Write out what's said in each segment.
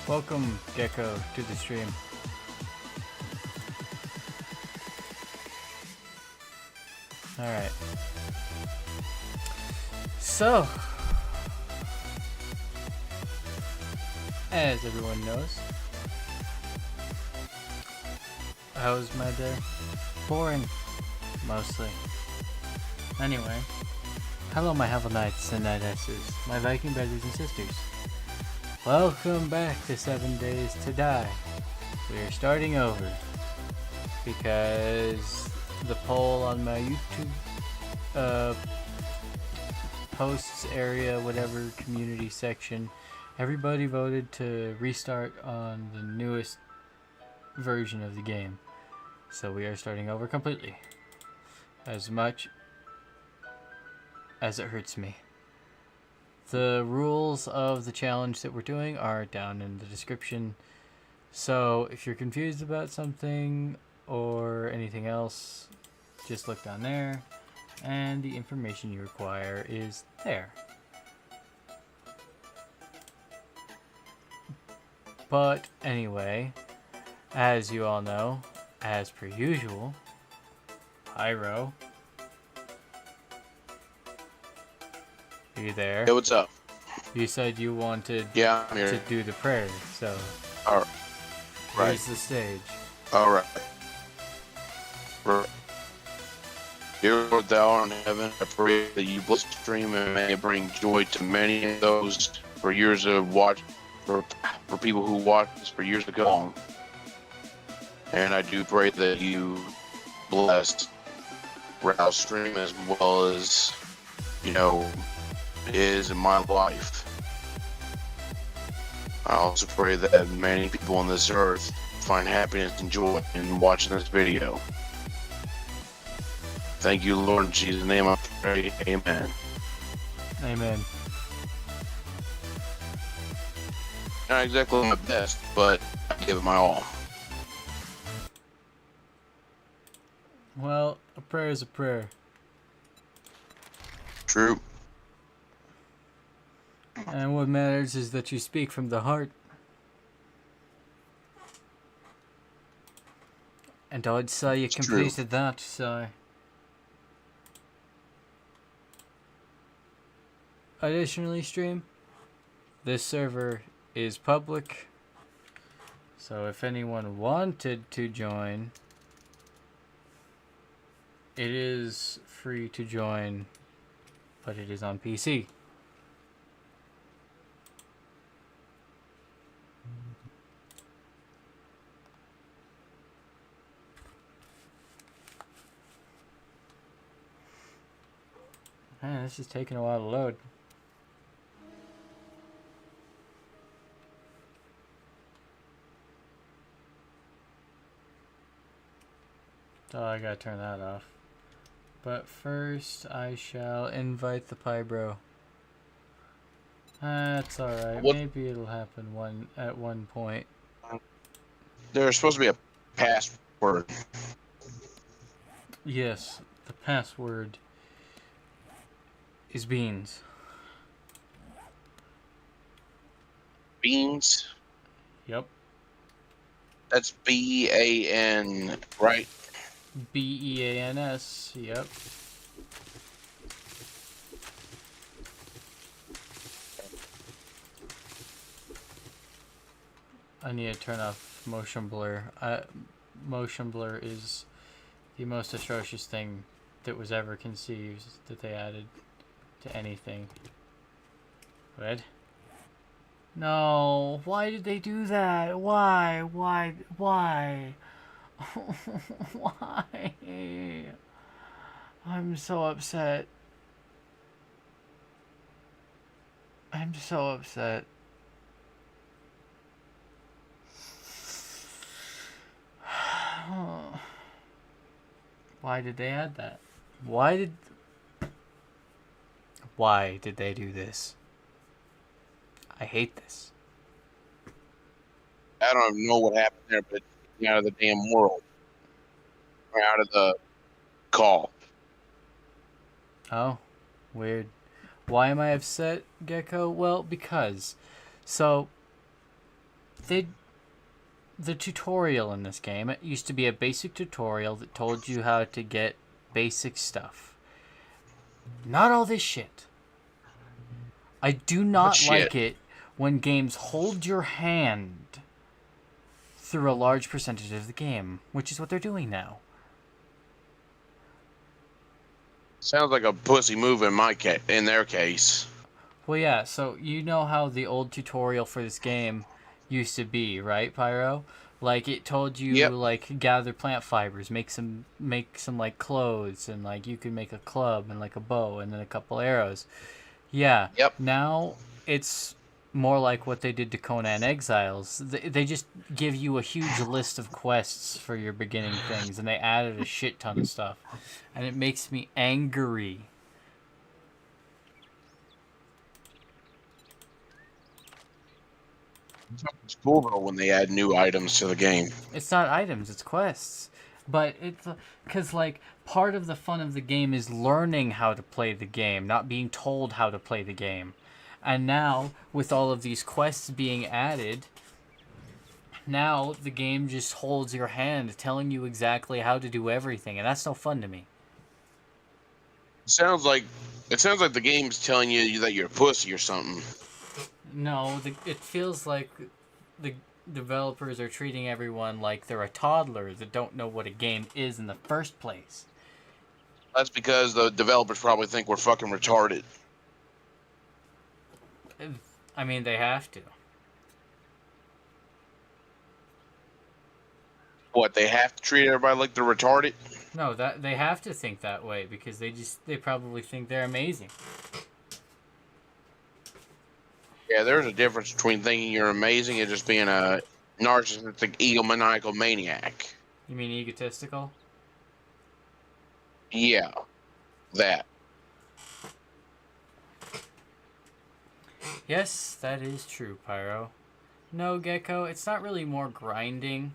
Welcome, Gecko, to the stream. Alright. So, as everyone knows, how was my day? Boring, mostly. Anyway, hello my Hello Knights and Knightesses, my Viking brothers and sisters. Welcome back to 7 Days to Die. We are starting over because the poll on my YouTube posts area, whatever community section, everybody voted to restart on the newest version of the game. So we are starting over completely. As much as it hurts me. The rules of the challenge that we're doing are down in the description. So if you're confused about something or anything else, just look down there and the information you require is there. But anyway, as you all know, as per usual, Pyro. Are you there? Hey, what's up? You said you wanted I'm here. to do the prayer, so All right. raise the stage. All right. Dear Lord, thou art in heaven, I pray that you bless the stream and may it bring joy to many of those for years of watch for people who watched this for years to come. And I do pray that you bless Ralph's stream as well as, is in my life. I also pray that many people on this earth find happiness and joy in watching this video. Thank you, Lord, in Jesus' name I pray, amen. Amen. Not exactly my best, but I give it my all. Well, a prayer is a prayer. True. And what matters is that you speak from the heart. And I'd say you completed that, so... Additionally, stream, this server is public, so if anyone wanted to join, it is free to join, but it is on PC. Man, this is taking a while to load. So I gotta turn that off. But first, I shall invite the Pyro. That's alright. Maybe it'll happen at one point. There's supposed to be a password. Yes, the password is beans. Beans? Yep. That's B-A-N, right? B-E-A-N-S, yep. I need to turn off motion blur. Motion blur is the most atrocious thing that was ever conceived that they added to anything. Red? No, why did they do that? Why? Why? Why? I'm so upset. I'm so upset. Why did they add that? Why did they do this? I hate this. I don't even know what happened there, but it's out of the damn world. Or out of the call. Oh, weird. Why am I upset, Gecko? Well, because. So, they the tutorial in this game, it used to be a basic tutorial that told you how to get basic stuff. Not all this shit. I do not like it when games hold your hand through a large percentage of the game, which is what they're doing now. Sounds like a pussy move in their case. Well, yeah, so you know how the old tutorial for this game used to be, right, Pyro? Like, it told you, Yep. like, gather plant fibers, make some like, clothes, and, like, you can make a club and, like, a bow and then a couple arrows. Yeah. Yep. Now, it's more like what they did to Conan Exiles. They just give you a huge list of quests for your beginning things, and they added a shit ton of stuff. And it makes me angry. It's cool though when they add new items to the game. It's not items, it's quests. But it's because, like, part of the fun of the game is learning how to play the game, not being told how to play the game. And now, with all of these quests being added, now the game just holds your hand, telling you exactly how to do everything, and that's no fun to me. It sounds like the game's telling you that you're a pussy or something. No, it feels like the developers are treating everyone like they're a toddler that don't know what a game is in the first place. That's because the developers probably think we're fucking retarded. I mean, they have to. What, they have to treat everybody like they're retarded? No, that they have to think that way because they probably think they're amazing. Yeah, there's a difference between thinking you're amazing and just being a narcissistic, egomaniacal maniac. You mean egotistical? Yeah, that. Yes, that is true, Pyro. No, Gecko, it's not really more grinding.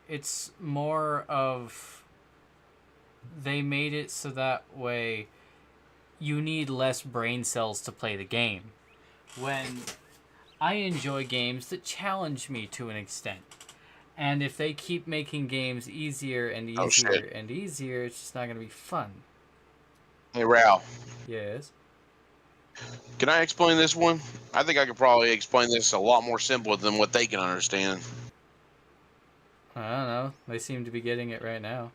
It's more of they made it so that way you need less brain cells to play the game. When I enjoy games that challenge me to an extent. And if they keep making games easier and easier and easier, it's just not going to be fun. Hey, Ralph. Yes? Can I explain this one? I think I could probably explain this a lot more simple than what they can understand. I don't know. They seem to be getting it right now.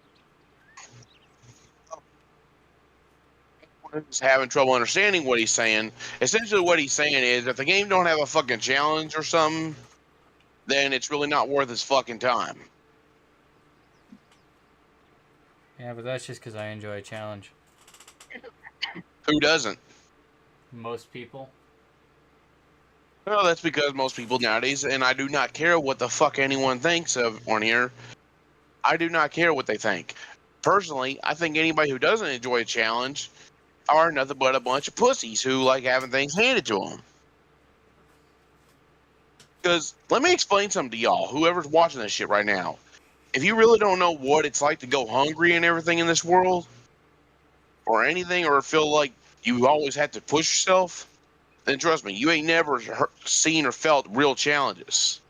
Who's having trouble understanding what he's saying. Essentially what he's saying is if the game don't have a fucking challenge or something, then it's really not worth his fucking time. Yeah, but that's just because I enjoy a challenge. Who doesn't? Most people. Well, that's because most people nowadays, and I do not care what the fuck anyone thinks of on here. I do not care what they think. Personally, I think anybody who doesn't enjoy a challenge are nothing but a bunch of pussies who like having things handed to them. Because let me explain something to y'all, whoever's watching this shit right now. If you really don't know what it's like to go hungry and everything in this world, or anything, or feel like you always have to push yourself, then trust me, you ain't never seen or felt real challenges.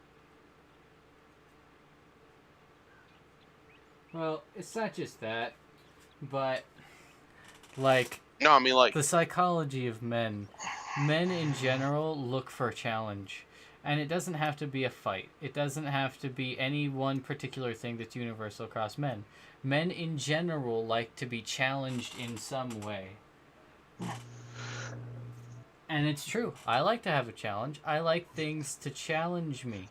Well, it's not just that, but, like, No, I mean, like, the psychology of men. Men in general look for a challenge. And it doesn't have to be a fight. It doesn't have to be any one particular thing that's universal across men. Men in general like to be challenged in some way. And it's true. I like to have a challenge. I like things to challenge me.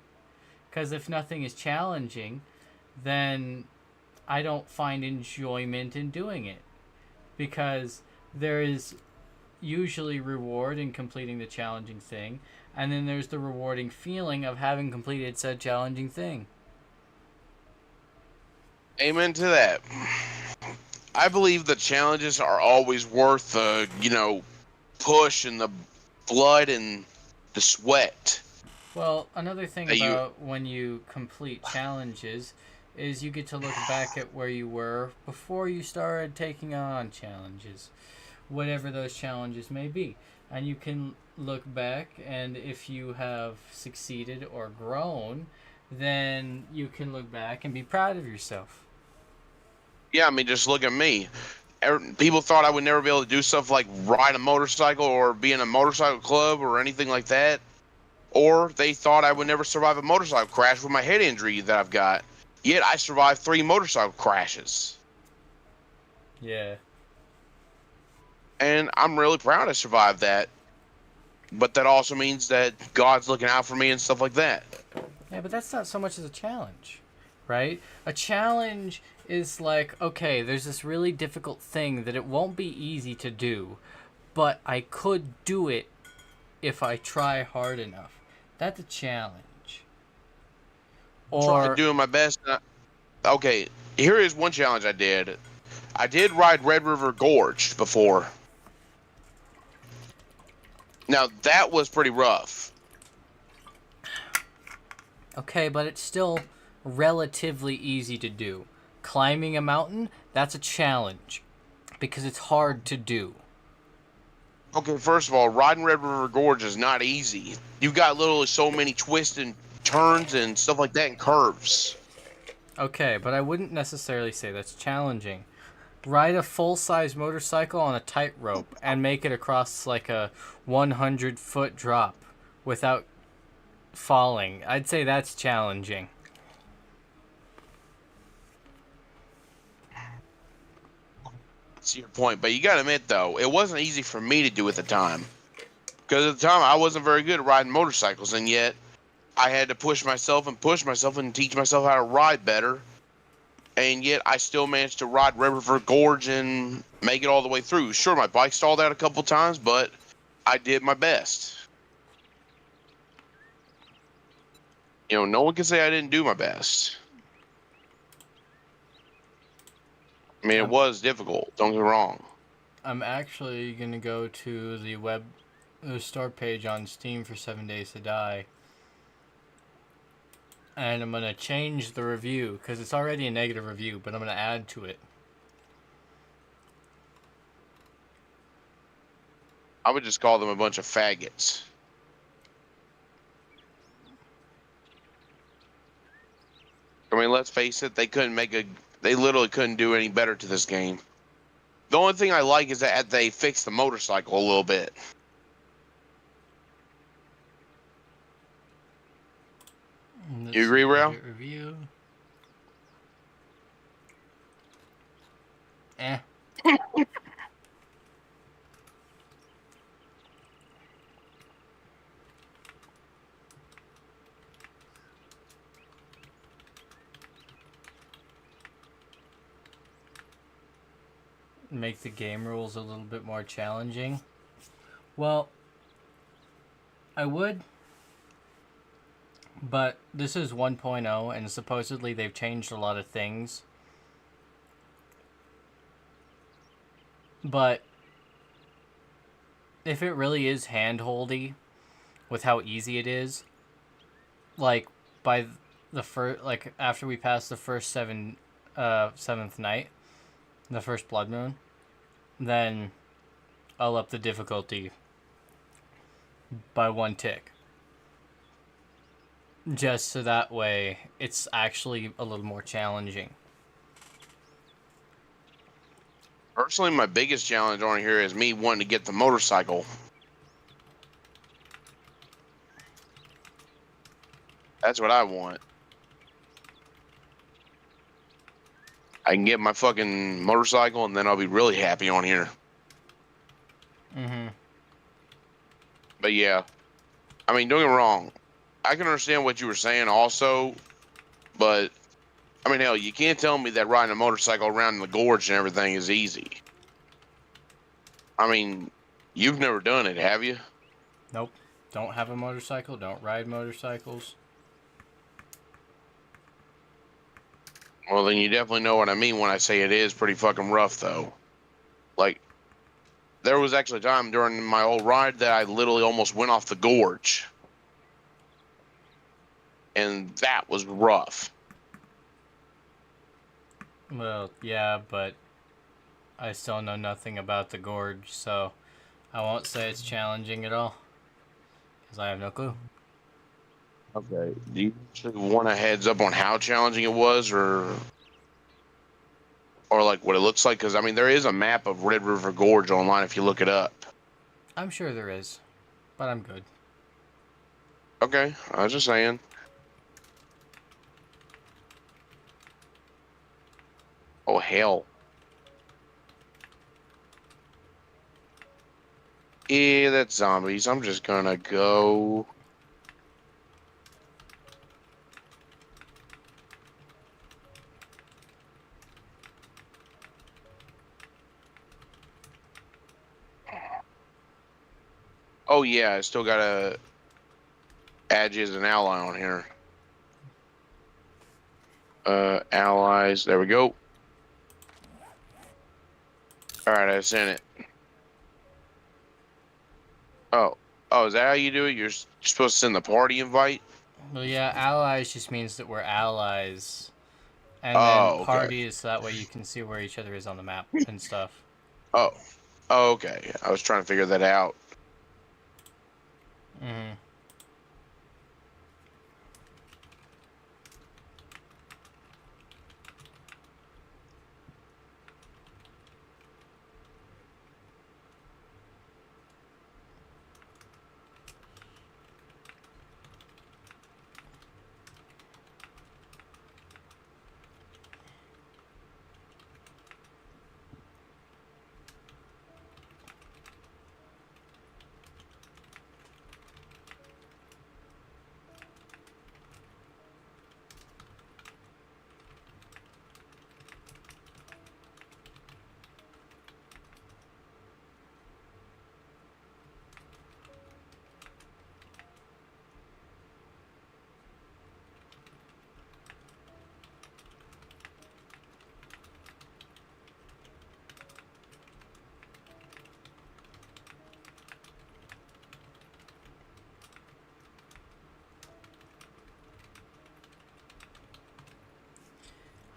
Because if nothing is challenging, then I don't find enjoyment in doing it. Because there is usually reward in completing the challenging thing, and then there's the rewarding feeling of having completed said challenging thing. amen to that. I believe the challenges are always worth the, push and the blood and the sweat. Well, another thing about when you complete challenges is you get to look back at where you were before you started taking on challenges. Whatever those challenges may be. And you can look back, and if you have succeeded or grown, then you can look back and be proud of yourself. Yeah, I mean, just look at me. People thought I would never be able to do stuff like ride a motorcycle or be in a motorcycle club or anything like that. Or they thought I would never survive a motorcycle crash with my head injury that I've got. Yet I survived 3 motorcycle crashes. Yeah. And I'm really proud I survived that. But that also means that God's looking out for me and stuff like that. Yeah, but that's not so much as a challenge, right? A challenge is like, okay, there's this really difficult thing that it won't be easy to do, but I could do it if I try hard enough. That's a challenge. Tried Or, doing my best. Okay, here is one challenge I did. I did ride Red River Gorge before. Now, that was pretty rough. okay, but it's still relatively easy to do. Climbing a mountain, that's a challenge because it's hard to do. Okay, first of all, riding Red River Gorge is not easy. You've got literally so many twists and turns and stuff like that and curves. Okay, but I wouldn't necessarily say that's challenging. Ride a full-size motorcycle on a tightrope and make it across like a 100-foot drop without falling. I'd say that's challenging. That's your point, but you gotta admit though, it wasn't easy for me to do at the time. Because at the time, I wasn't very good at riding motorcycles, and yet I had to push myself and teach myself how to ride better. And yet I still managed to ride Red River Gorge and make it all the way through. Sure, my bike stalled out a couple times, but I did my best. You know, no one can say I didn't do my best. I mean, it was difficult. Don't get me wrong. I'm actually going to go to the store page on Steam for 7 Days to Die. And I'm going to change the review because it's already a negative review, but I'm going to add to it. I would just call them a bunch of faggots. I mean, let's face it, they literally couldn't do any better to this game. The only thing I like is that they fixed the motorcycle a little bit. You agree, Rail? Review. Eh. Make the game rules a little bit more challenging. Well, I would, but this is 1.0 and supposedly they've changed a lot of things. But if it really is hand-holdy with how easy it is, like by the first, like after we pass the first seventh night, the first blood moon, then I'll up the difficulty by 1 tick. Just so that way it's actually a little more challenging. Personally, my biggest challenge on here is me wanting to get the motorcycle. That's what I want. I can get my fucking motorcycle and then I'll be really happy on here. Mm-hmm. But yeah, I mean, don't get me wrong. I can understand what you were saying also, but I mean, hell, you can't tell me that riding a motorcycle around the gorge and everything is easy. I mean, you've never done it, have you? Nope. Don't have a motorcycle. Don't ride motorcycles. Well, then you definitely know what I mean when I say it is pretty fucking rough, though. Like, there was actually a time during my old ride that I literally almost went off the gorge. And that was rough. Well, yeah, but I still know nothing about the gorge, so I won't say it's challenging at all, because I have no clue. Okay. Do you actually want a heads up on how challenging it was, or like what it looks like? Because I mean, there is a map of Red River Gorge online if you look it up. I'm sure there is, but I'm good. Okay, I was just saying. Oh hell. Yeah, that's zombies. I'm just gonna go. Oh yeah, I still gotta add you as an ally on here. Allies. There we go. All right, I sent it. Oh, is that how you do it? You're supposed to send the party invite? Well, yeah, allies just means that we're allies. And then Oh, okay. party is so that way you can see where each other is on the map and stuff. Oh, okay. I was trying to figure that out. Mm-hmm.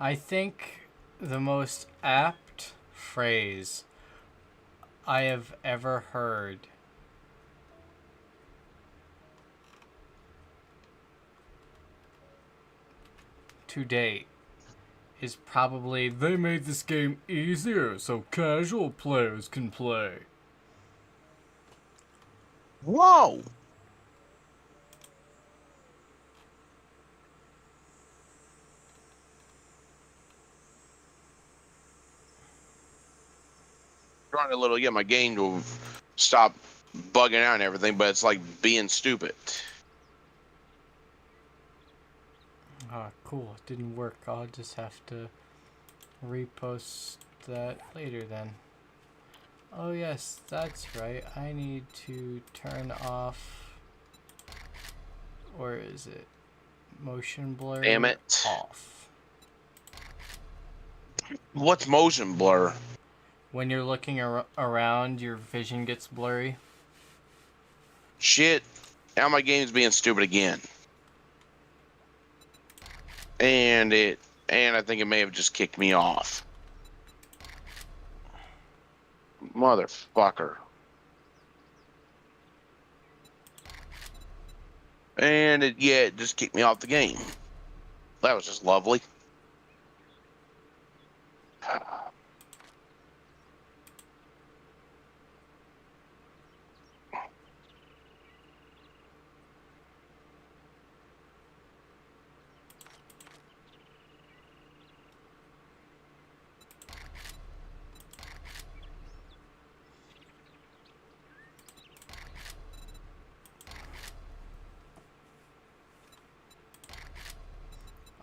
I think the most apt phrase I have ever heard to date is probably, "They made this game easier so casual players can play." Whoa! Trying to get my game to stop bugging out and everything, but it's like being stupid. Ah, cool. It didn't work. I'll just have to repost that later then. Oh yes, that's right. I need to turn off, or is it motion blur? Damn it. Off. What's motion blur? When you're looking around, your vision gets blurry. Shit. Now my game's being stupid again. And I think it may have just kicked me off. Motherfucker. And it just kicked me off the game. That was just lovely.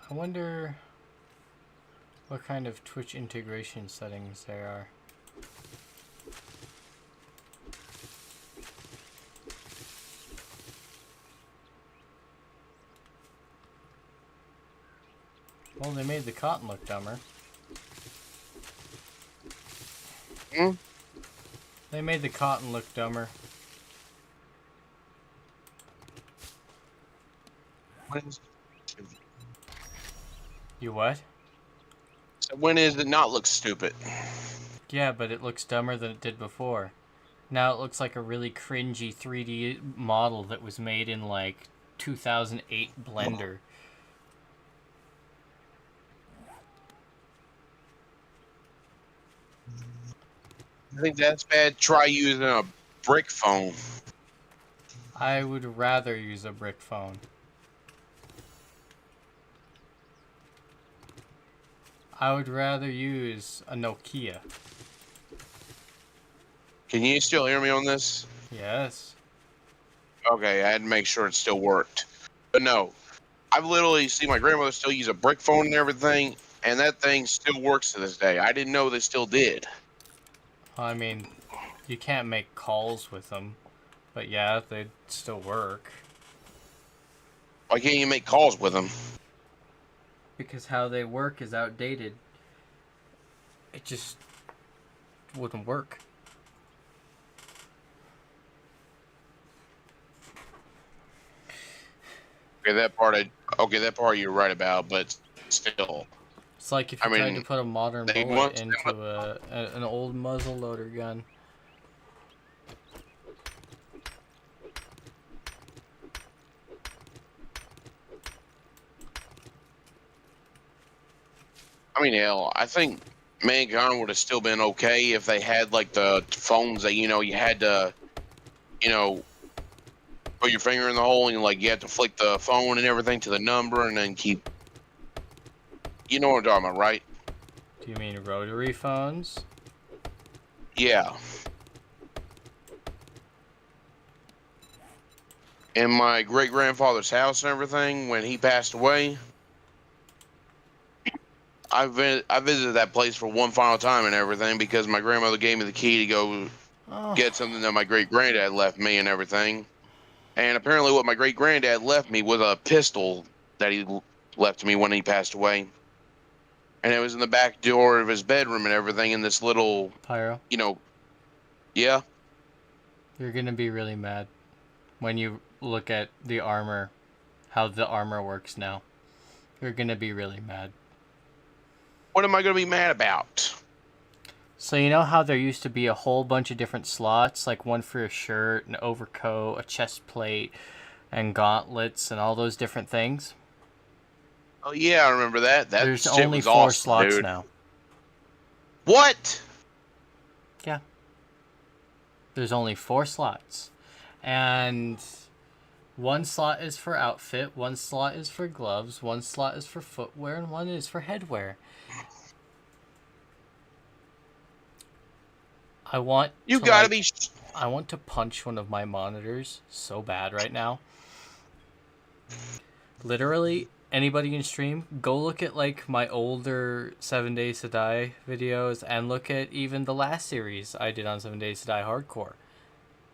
I wonder what kind of Twitch integration settings there are. Well, they made the cotton look dumber. Hmm? They made the cotton look dumber. You what? So when is it not look stupid? Yeah, but it looks dumber than it did before. Now it looks like a really cringy 3D model that was made in like 2008 Blender. I think that's bad. Try using a brick phone. I would rather use a brick phone. I would rather use a Nokia. Can you still hear me on this? Yes. Okay, I had to make sure it still worked. But no, I've literally seen my grandmother still use a brick phone and everything, and that thing still works to this day. I didn't know they still did. I mean, you can't make calls with them, but yeah, they'd still work. Why can't you make calls with them? Because how they work is outdated. It just wouldn't work. Okay, that part you're right about, but still. It's like if you tried to put a modern they bullet want- into an old muzzle loader gun. I mean, hell, I think mankind would have still been okay if they had like the phones that you had to, put your finger in the hole and like you had to flick the phone and everything to the number and then keep. You know what I'm talking about, right? Do you mean rotary phones? Yeah. In my great grandfather's house and everything, when he passed away, I visited that place for one final time and everything because my grandmother gave me the key to go get something that my great granddad left me and everything. And apparently, what my great granddad left me was a pistol that he left me when he passed away. And it was in the back door of his bedroom and everything in this little, Pyro, yeah. you're gonna be really mad when you look at the armor, how the armor works now. You're gonna be really mad. What am I going to be mad about? So you know how there used to be a whole bunch of different slots, like one for a shirt, an overcoat, a chest plate, and gauntlets, and all those different things? Oh yeah, I remember that. That There's shit only was 4 awesome, slots dude. now. What? Yeah. There's only 4 slots. And one slot is for outfit, one slot is for gloves, one slot is for footwear, and one is for headwear. I want to punch one of my monitors so bad right now. Literally, anybody in stream, go look at like my older 7 Days to Die videos and look at even the last series I did on 7 Days to Die Hardcore.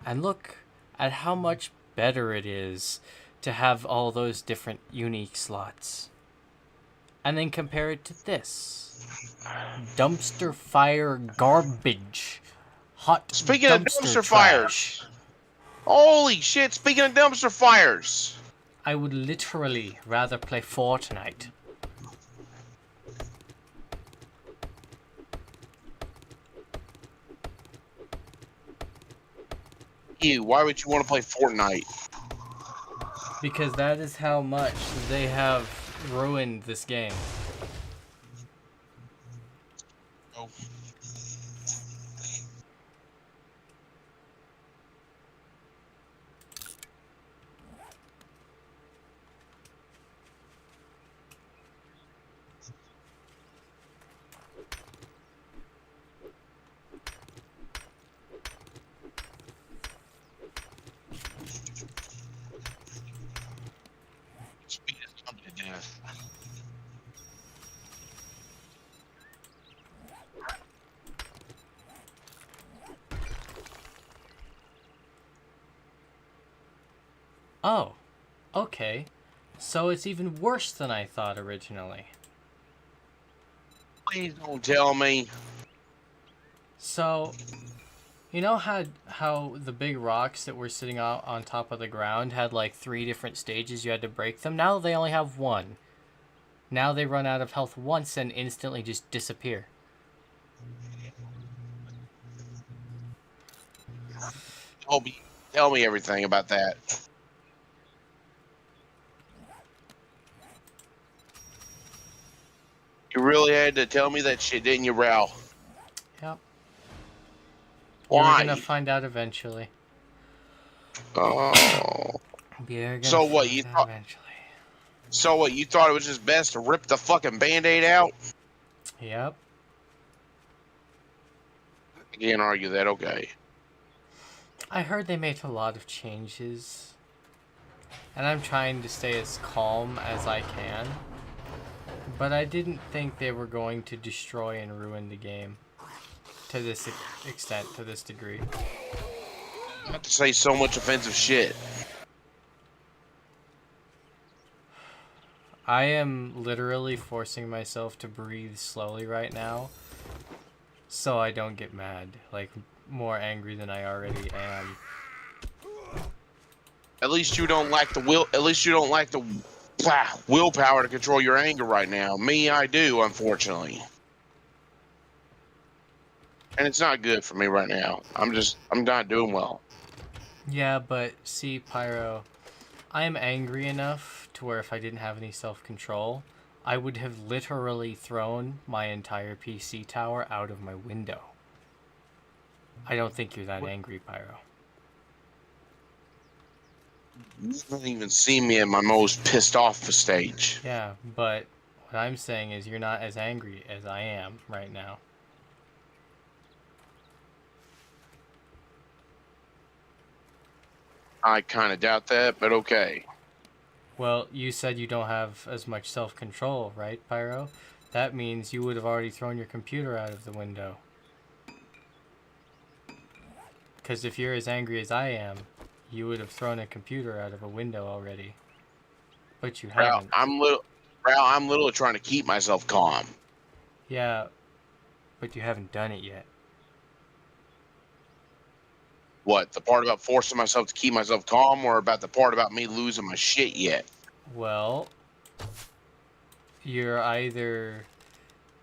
And look at how much better it is to have all those different unique slots. And then compare it to this. Dumpster fire garbage. Hot Speaking of dumpster trash. fires. Holy shit, speaking of dumpster fires. I would literally rather play Fortnite. Ew, why would you want to play Fortnite? Because that is how much they have ruined this game. Oh. Speed is coming to death. Oh, okay. So it's even worse than I thought originally. Please don't tell me. So, you know how the big rocks that were sitting out on top of the ground had like 3 different stages you had to break them? Now they only have 1. Now they run out of health once and instantly just disappear. Tell me everything about that. You really had to tell me that shit, didn't you, Ralph? Yep. Why? You're gonna find out eventually. Oh. You're gonna So what? find out eventually. So what? You thought it was just best to rip the fucking Band-Aid out? Yep. I can't argue that. Okay. I heard they made a lot of changes, and I'm trying to stay as calm as I can. But I didn't think they were going to destroy and ruin the game to this extent, to this degree. Not to say so much offensive shit. I am literally forcing myself to breathe slowly right now so I don't get mad, like more angry than I already am. At least you don't like the will. At least you don't like the willpower to control your anger right now. Me, I do, unfortunately. And it's not good for me right now. I'm not doing well. Yeah, but see, Pyro, I am angry enough to where if I didn't have any self-control, I would have literally thrown my entire PC tower out of my window. I don't think you're that angry, Pyro. You haven't even seen me at my most pissed off stage. Yeah, but what I'm saying is you're not as angry as I am right now. I kind of doubt that, but okay. Well, you said you don't have as much self-control, right, Pyro? That means you would have already thrown your computer out of the window. Because if you're as angry as I am, you would have thrown a computer out of a window already. But you haven't. I'm little trying to keep myself calm. Yeah, but you haven't done it yet. What, the part about forcing myself to keep myself calm, or about the part about me losing my shit yet? Well, you either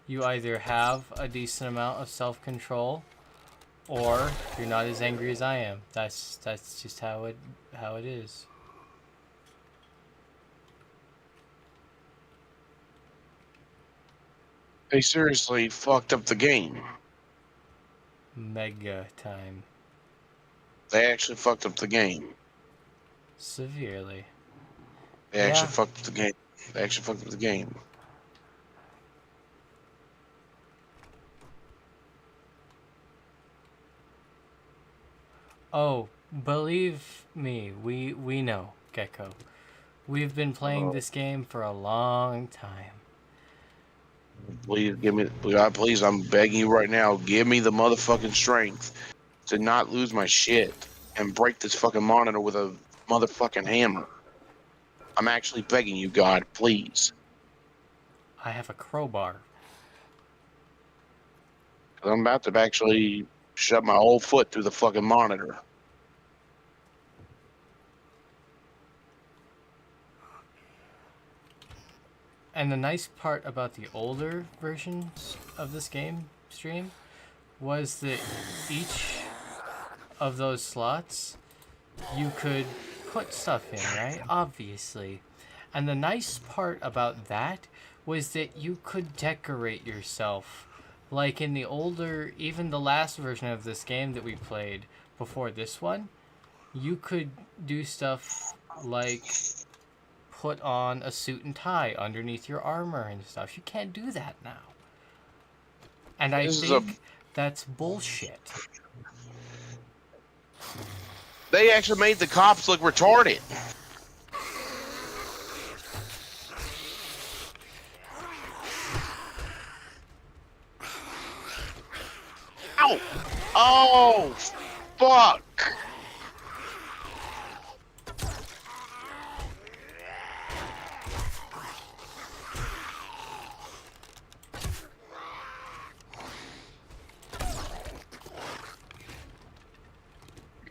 have a decent amount of self-control, or you're not as angry as I am. That's just how it is. They seriously fucked up the game. Mega time. They actually fucked up the game. Severely. They actually fucked up the game. They actually fucked up the game. Oh, believe me, we know, Gecko. We've been playing this game for a long time. Please give me, God, please, I'm begging you right now, give me the motherfucking strength to not lose my shit and break this fucking monitor with a motherfucking hammer. I'm actually begging you, God, please. I have a crowbar. 'Cause I'm about to actually shove my whole foot through the fucking monitor. And the nice part about the older versions of this game stream was that each of those slots you could put stuff in, right? Obviously. And the nice part about that was that you could decorate yourself. Like in the older, even the last version of this game that we played before this one, you could do stuff like put on a suit and tie underneath your armor and stuff. You can't do that now. And I think that's bullshit. They actually made the cops look retarded. Ow! Oh, fuck!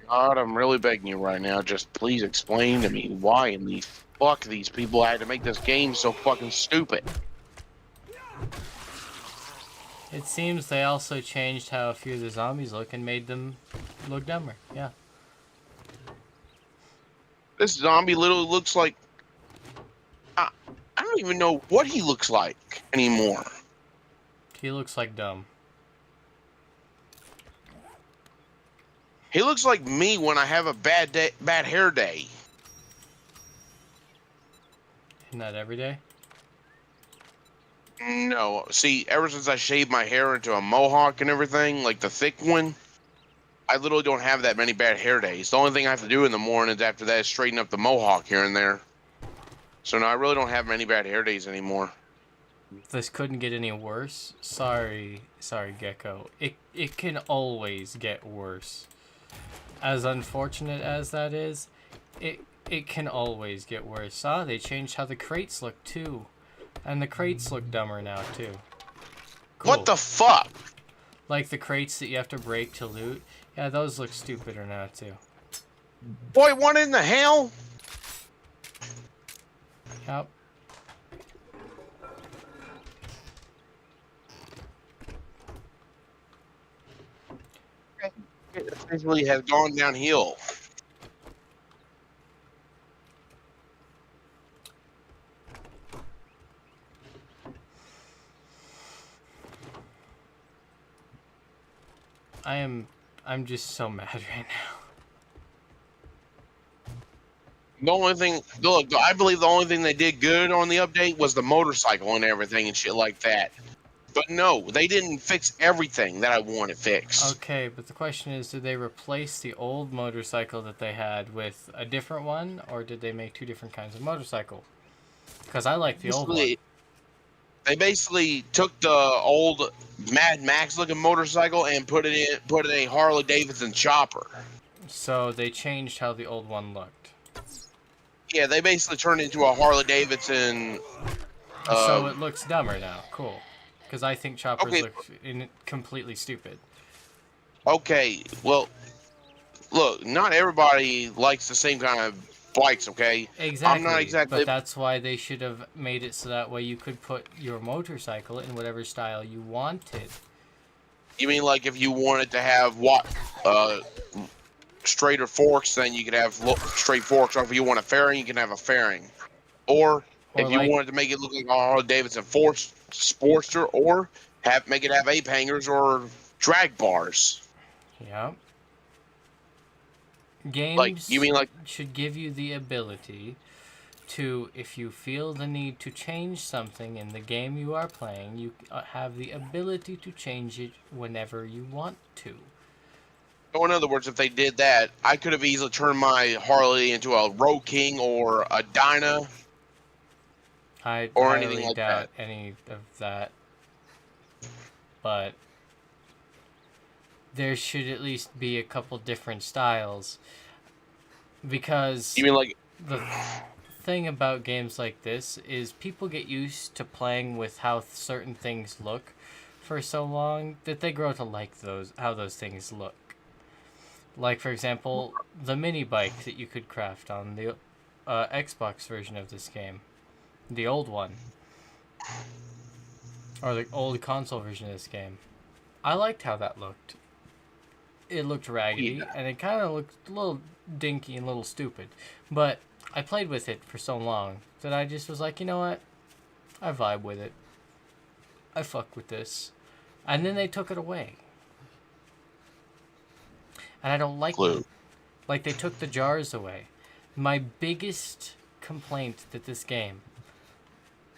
God, I'm really begging you right now. Just please explain to me why in the fuck these people had to make this game so fucking stupid. It seems they also changed how a few of the zombies look and made them look dumber. Yeah. This zombie literally looks like I, I don't even know what he looks like anymore. He looks like dumb. He looks like me when I have a bad hair day. Isn't that every day? No, see, ever since I shaved my hair into a mohawk and everything, like the thick one, I literally don't have that many bad hair days. The only thing I have to do in the mornings after that is straighten up the mohawk here and there. So no, I really don't have many bad hair days anymore. This couldn't get any worse. Sorry, Gecko. It can always get worse. As unfortunate as that is, it can always get worse. Ah, they changed how the crates look too. And the crates look dumber now too. Cool. What the fuck? Like the crates that you have to break to loot. Yeah, those look stupider now too. Boy, what in the hell? Yep. It essentially has gone downhill. I'm just so mad right now. The only thing, look, I believe the only thing they did good on the update was the motorcycle and everything and shit like that. But no, they didn't fix everything that I wanted fixed. Okay, but the question is, did they replace the old motorcycle that they had with a different one, or did they make two different kinds of motorcycle? Because I like the old one. They basically took the old Mad Max looking motorcycle and put it in a Harley Davidson chopper. So they changed how the old one looked. Yeah, they basically turned it into a Harley Davidson. So it looks dumber now. Cool. Because I think choppers Okay. look completely stupid. Okay, well, look, not everybody likes the same kind of bikes, okay? Exactly. I'm not exactly. But that's why they should have made it so that way you could put your motorcycle in whatever style you wanted. You mean like if you wanted to have straighter forks, then you could have straight forks, or if you want a fairing, you can have a fairing. Or if you wanted to make it look like a Harley Davidson Sportster, or make it have ape hangers or drag bars. Yeah. Games Like, you mean like should give you the ability to, if you feel the need to change something in the game you are playing, you have the ability to change it whenever you want to. So in other words, if they did that, I could have easily turned my Harley into a Road King or a Dyna. I or highly anything like doubt that. any of that. But there should at least be a couple different styles. Because You mean like the thing about games like this is people get used to playing with how certain things look for so long that they grow to like how those things look. Like, for example, the mini bike that you could craft on the Xbox version of this game. The old one. Or the old console version of this game. I liked how that looked. It looked raggedy, and it kind of looked a little dinky and a little stupid. But I played with it for so long that I just was like, you know what? I vibe with it. I fuck with this. And then they took it away. And I don't like it. Like, they took the jars away. My biggest complaint that this game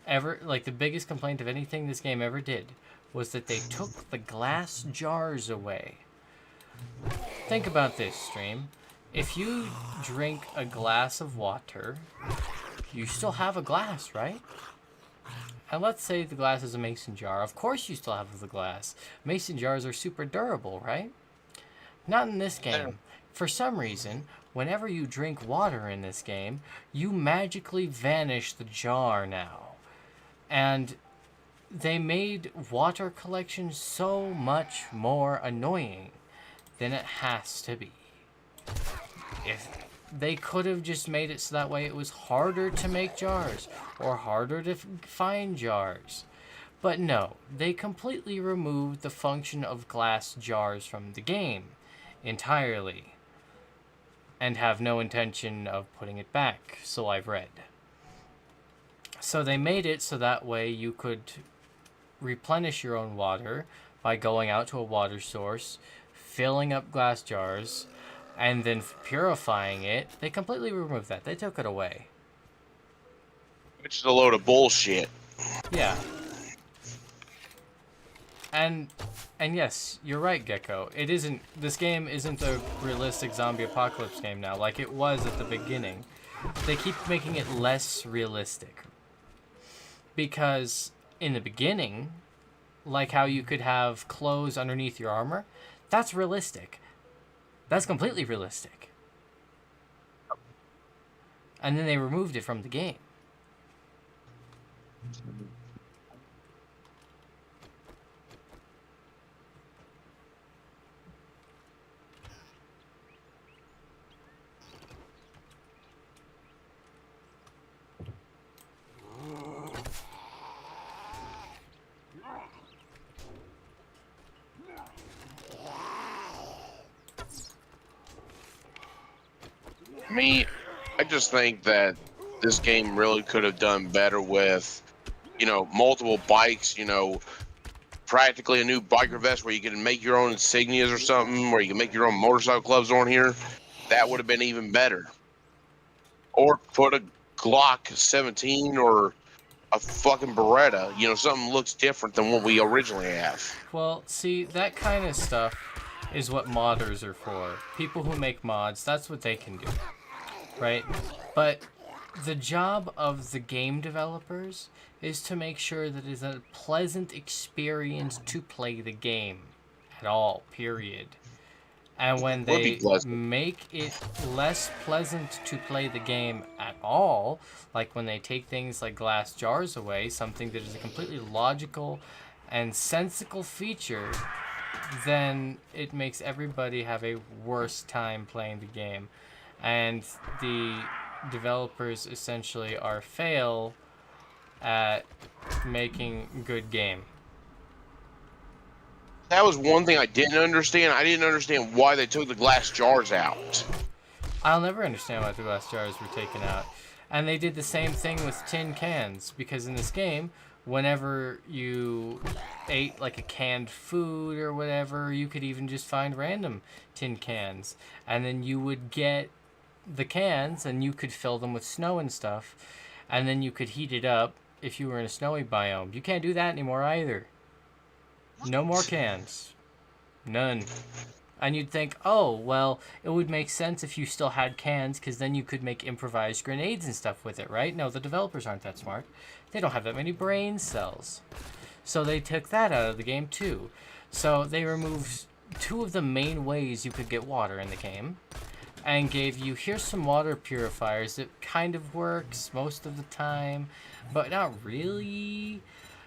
ever, like the biggest complaint of anything this game ever did, was that they took the glass jars away. Think about this, stream. If you drink a glass of water, you still have a glass, right? And let's say the glass is a mason jar. Of course you still have the glass. Mason jars are super durable, right? Not in this game. For some reason, whenever you drink water in this game, you magically vanish the jar now. And they made water collection so much more annoying than it has to be. If they could have just made it so that way it was harder to make jars or harder to find jars. But no, they completely removed the function of glass jars from the game entirely. and have no intention of putting it back, so I've read. So they made it so that way you could replenish your own water by going out to a water source, filling up glass jars, and then purifying it. They completely removed that. They took it away. Which is a load of bullshit. Yeah. And yes, you're right, Gecko. This game isn't a realistic zombie apocalypse game now, like it was at the beginning. They keep making it less realistic. Because in the beginning, like how you could have clothes underneath your armor, that's realistic. That's completely realistic. And then they removed it from the game. Me, I just think that this game really could have done better with, multiple bikes, practically a new biker vest where you can make your own insignias or something, where you can make your own motorcycle clubs on here. That would have been even better. Or put a Glock 17 or a fucking Beretta, something looks different than what we originally have. Well, see, that kind of stuff is what modders are for. People who make mods, that's what they can do. Right? But the job of the game developers is to make sure that it is a pleasant experience to play the game at all, period. And when they make it less pleasant to play the game at all, like when they take things like glass jars away, something that is a completely logical and sensical feature, then it makes everybody have a worse time playing the game. And the developers essentially fail at making good game. That was one thing I didn't understand. I didn't understand why they took the glass jars out. I'll never understand why the glass jars were taken out. And they did the same thing with tin cans, because in this game, whenever you ate like a canned food or whatever, you could even just find random tin cans. And then you would get the cans and you could fill them with snow and stuff. And then you could heat it up if you were in a snowy biome. You can't do that anymore either. No more cans. None. And you'd think, oh, well, it would make sense if you still had cans, because then you could make improvised grenades and stuff with it, right? No, the developers aren't that smart. They don't have that many brain cells. So they took that out of the game, too. So they removed two of the main ways you could get water in the game, and gave you, here's some water purifiers that kind of works most of the time, but not really.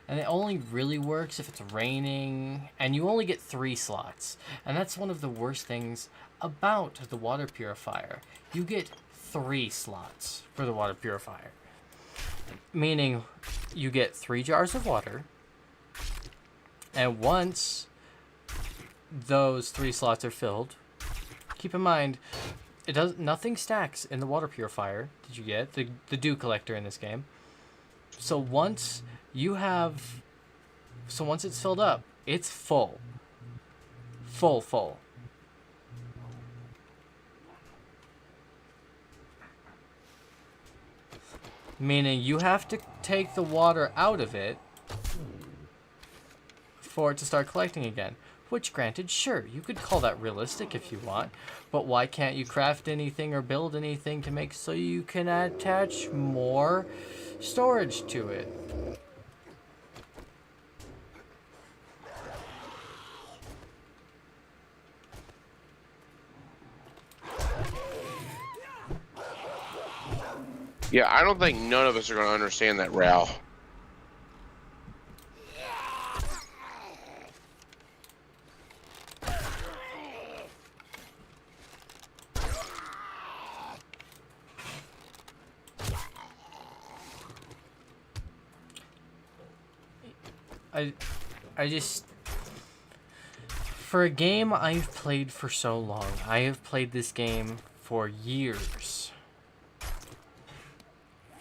And it only really works if it's raining, and you only get 3 slots. And that's one of the worst things about the water purifier. You get 3 slots for the water purifier. Meaning, you get 3 jars of water, and once those 3 slots are filled, keep in mind, nothing stacks in the water purifier. Did you get the dew collector in this game? So once it's filled up, it's full. Full. Meaning you have to take the water out of it for it to start collecting again. Which, granted, sure, you could call that realistic if you want, but why can't you craft anything or build anything to make so you can attach more storage to it? Yeah, I don't think none of us are going to understand that, Ral. I just, for a game I've played for so long, I have played this game for years.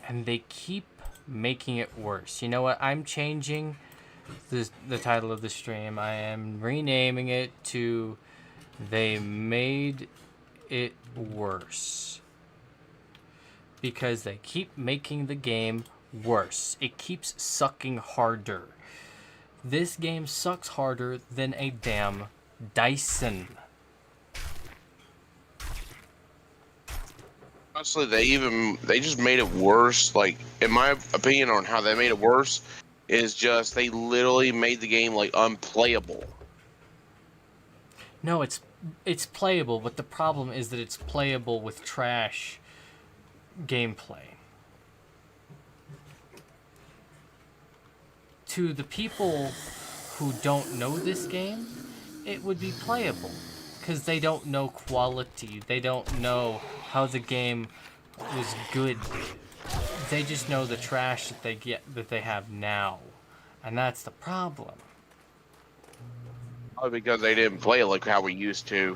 And they keep making it worse. You know what? I'm changing the title of the stream. I am renaming it to They Made It Worse. Because they keep making the game worse. It keeps sucking harder. This game sucks harder than a damn Dyson. Honestly, they just made it worse. Like, in my opinion on how they made it worse is just they literally made the game like unplayable. No, it's playable, but the problem is that it's playable with trash gameplay. To the people who don't know this game, it would be playable because they don't know quality. They don't know how the game was good. They just know the trash that they have now, and that's the problem. Probably because they didn't play it like how we used to.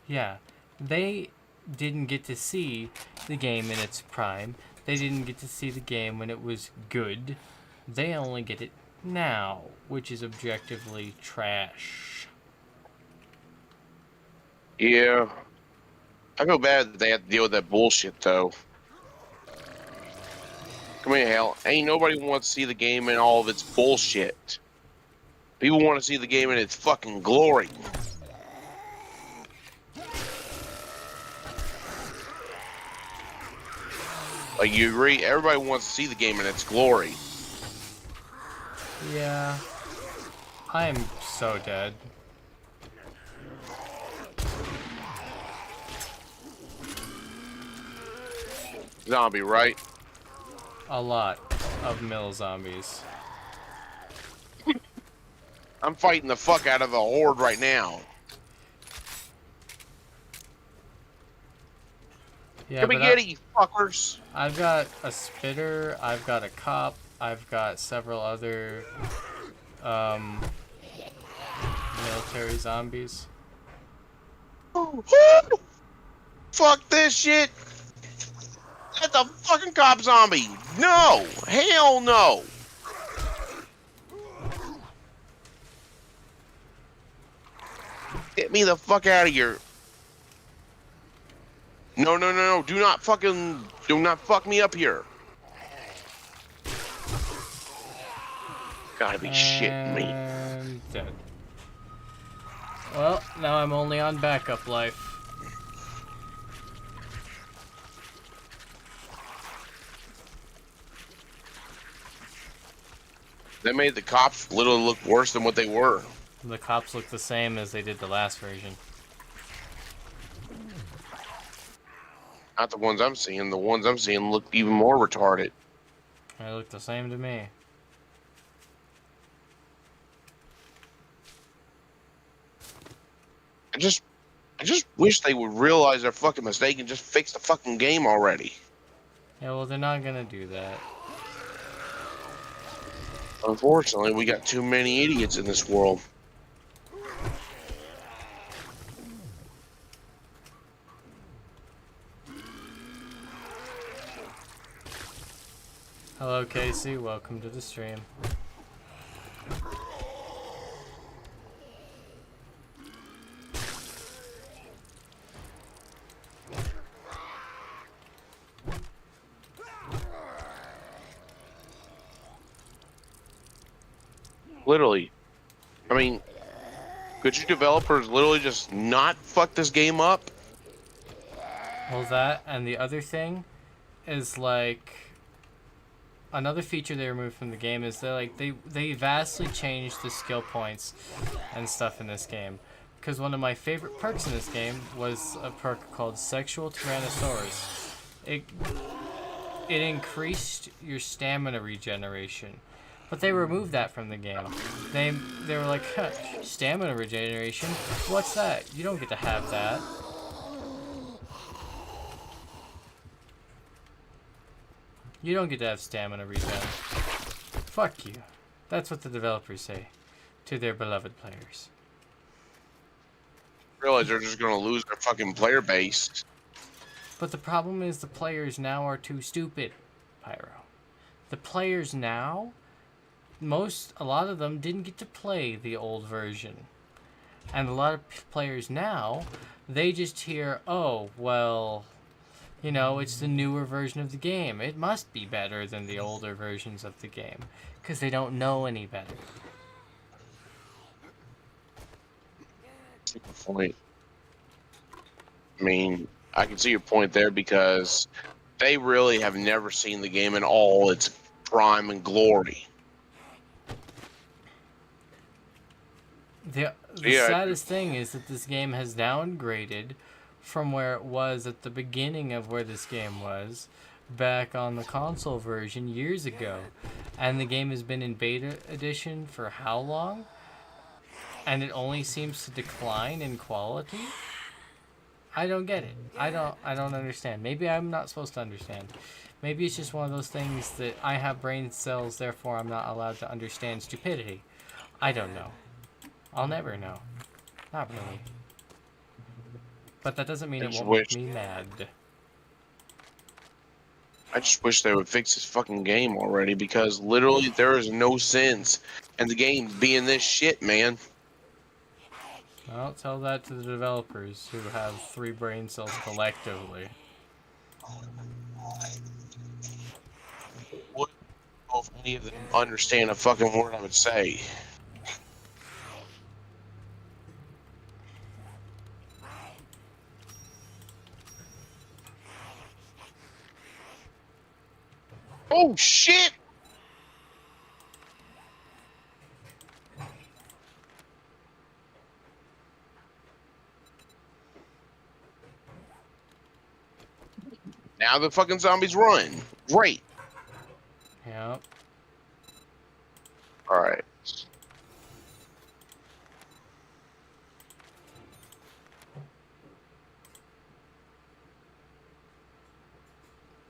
Yeah, they didn't get to see the game in its prime. They didn't get to see the game when it was good. They only get it now, which is objectively trash. Yeah. I feel bad that they have to deal with that bullshit, though. Come here, hell. Ain't nobody wants to see the game in all of its bullshit. People want to see the game in its fucking glory. Like, you agree? Everybody wants to see the game in its glory. Yeah. I am so dead. Zombie, right? A lot of mill zombies. I'm fighting the fuck out of a horde right now. Yeah, Come and get it, you fuckers. I've got a spitter, I've got a cop, I've got several other military zombies. Fuck this shit. That's a fucking cop zombie. No. Hell no. Get me the fuck out of here. No, no, no, no. Do not fuck me up here. Gotta be shitting me. And dead. Well, now I'm only on backup life. They made the cops literally look worse than what they were. The cops look the same as they did the last version. Not the ones I'm seeing. The ones I'm seeing look even more retarded. They look the same to me. I just wish they would realize their fucking mistake and just fix the fucking game already. Yeah, well, they're not gonna do that. Unfortunately, we got too many idiots in this world. Hello, Casey. Welcome to the stream. Literally. I mean, could you developers literally just not fuck this game up? Well, that and the other thing is like another feature they removed from the game is they vastly changed the skill points and stuff in this game. Because one of my favorite perks in this game was a perk called Sexual Tyrannosaurus. It increased your stamina regeneration. But they removed that from the game. They were like, huh, stamina regeneration? What's that? You don't get to have that. You don't get to have stamina regen. Fuck you. That's what the developers say to their beloved players. Realize they're just gonna lose their fucking player base. But the problem is the players now are too stupid, Pyro. The players now, a lot of them didn't get to play the old version. And a lot of players now, they just hear, oh, well, you know, it's the newer version of the game. It must be better than the older versions of the game. Because they don't know any better. Point. I mean, I can see your point there because they really have never seen the game in all its prime and glory. The saddest thing is that this game has downgraded from where it was at the beginning of where this game was back on the console version years ago. And the game has been in beta edition for how long? And it only seems to decline in quality? I don't get it. I don't understand. Maybe I'm not supposed to understand. Maybe it's just one of those things that I have brain cells, therefore I'm not allowed to understand stupidity. I don't know. I'll never know. Not really. But that doesn't mean it won't make me mad. I just wish they would fix this fucking game already because literally there is no sense in the game being this shit, man. Well, tell that to the developers who have 3 brain cells collectively. What if any of them understand a fucking word I would say? Oh shit! Now the fucking zombies run. Great. Yep. Alright.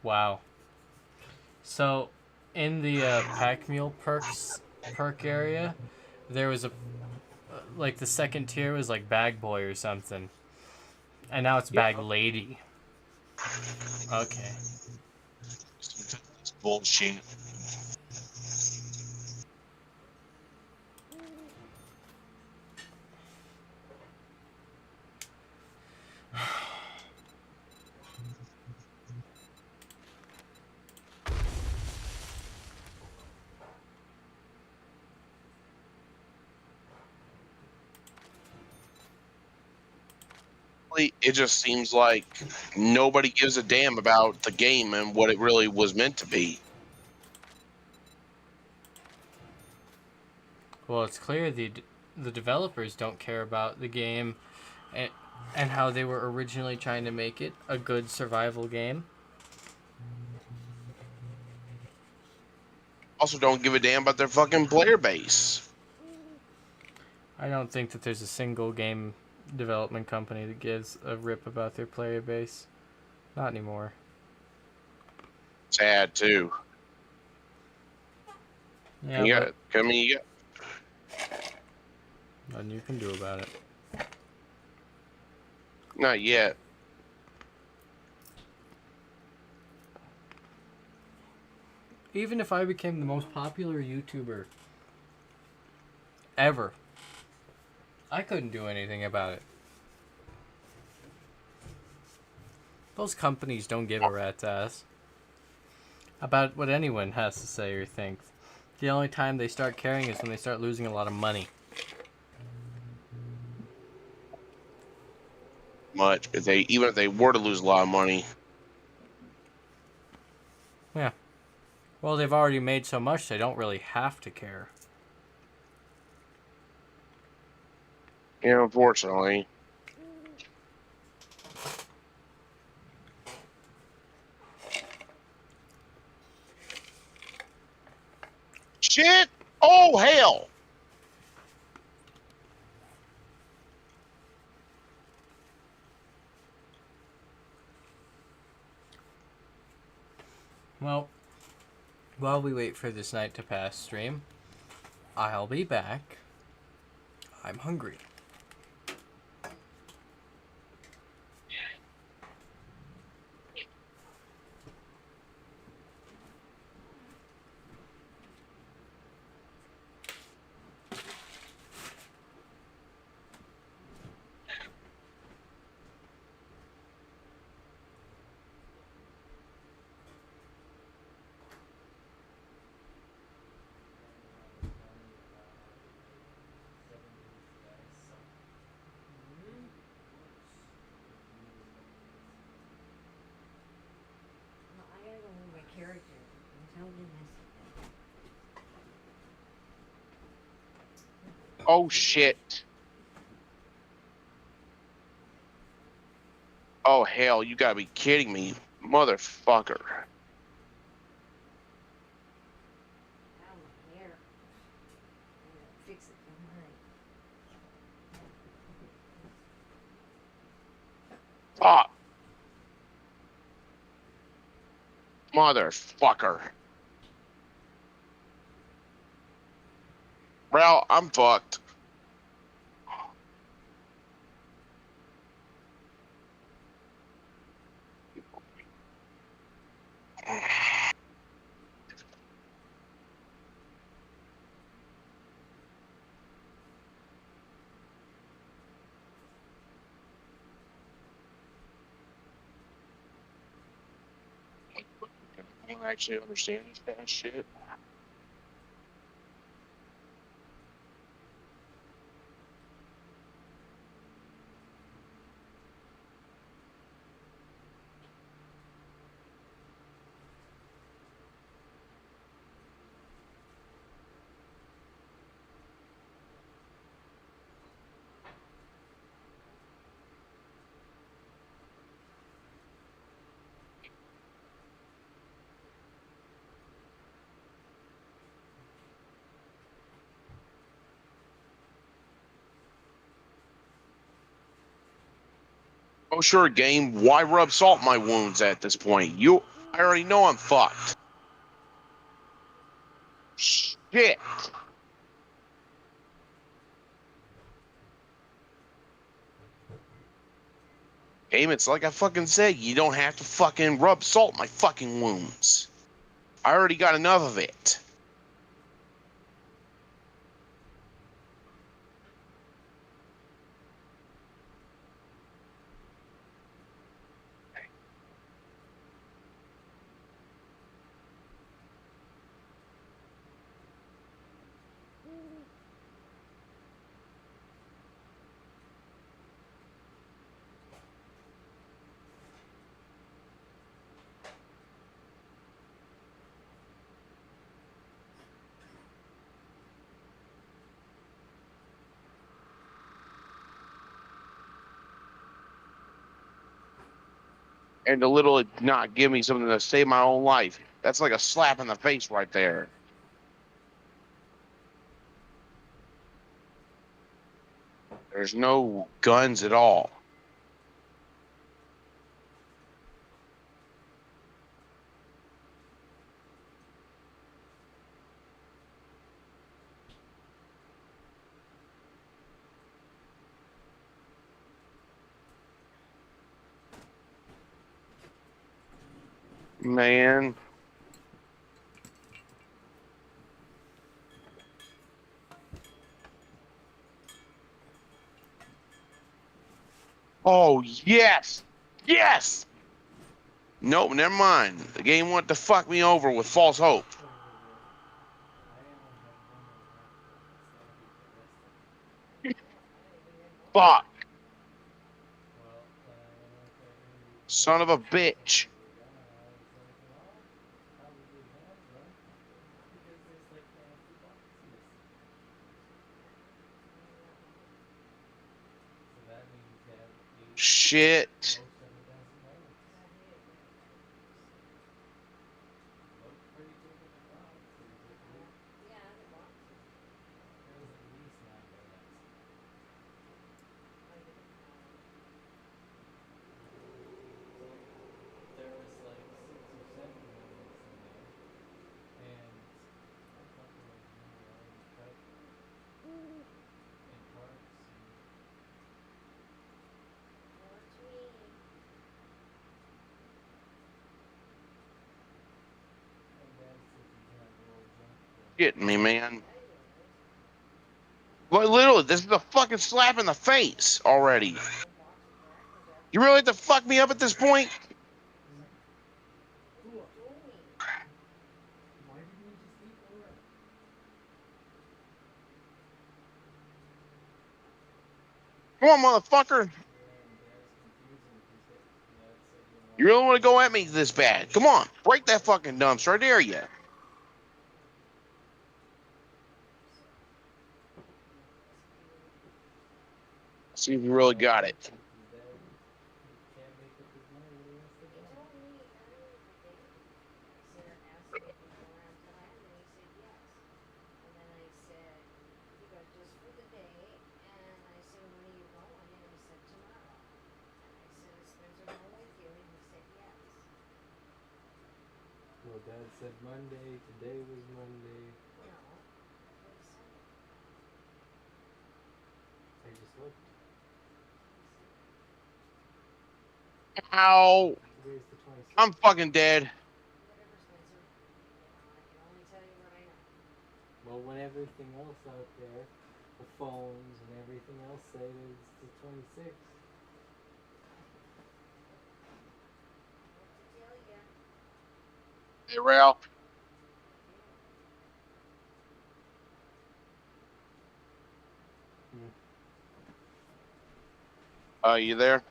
Wow. So, in the pack mule perk area, there was like the second tier was like bag boy or something, and now it's bag lady. Okay. It's bullshit. It just seems like nobody gives a damn about the game and what it really was meant to be. Well, it's clear the developers don't care about the game and how they were originally trying to make it a good survival game. Also don't give a damn about their fucking player base. I don't think that there's a single game development company that gives a rip about their player base. Not anymore. Sad too. Yeah, you got nothing you can do about it. Not yet. Even if I became the most popular YouTuber ever, I couldn't do anything about it. Those companies don't give a rat's ass about what anyone has to say or think. The only time they start caring is when they start losing a lot of money. Much, even if they were to lose a lot of money. Yeah. Well, they've already made so much, they don't really have to care. Yeah, unfortunately. Shit! Oh, hell! Well, while we wait for this night to pass stream, I'll be back. I'm hungry. Oh shit. Oh hell, you gotta be kidding me, motherfucker. Fuck. Motherfucker. Well, I'm fucked. I don't actually understand this kind of shit. Oh sure, game. Why rub salt in my wounds at this point? I already know I'm fucked. Shit. Game, it's like I fucking said, you don't have to fucking rub salt in my fucking wounds. I already got enough of it. And to little not give me something to save my own life. That's like a slap in the face right there. There's no guns at all. Man. Oh, yes. Yes. Nope, never mind. The game wanted to fuck me over with false hope. Fuck. Son of a bitch. Shit. Getting me, man. But literally, this is a fucking slap in the face already. You really have to fuck me up at this point? Come on, motherfucker. You really want to go at me this bad? Come on, break that fucking dumpster. I dare you. See if you really got it. Can't make up his mind what he wants to He do. told me earlier today, I said, asked him if we go around Thailand, and he said yes. And then I said, he goes, just for the day. And I said, when are you going? And he said, tomorrow. And I said, is Spencer going with you? And he said, yes. Well, Dad said Monday. Today was Monday. No, what he said. I just looked. Ow! Today's the 26th. I'm fucking dead. Whatever, Spencer. I can only tell you what I know. Well, when everything else out there, the phones and everything else say that it's the 26th. What to tell you? Hey, Ralph. You there?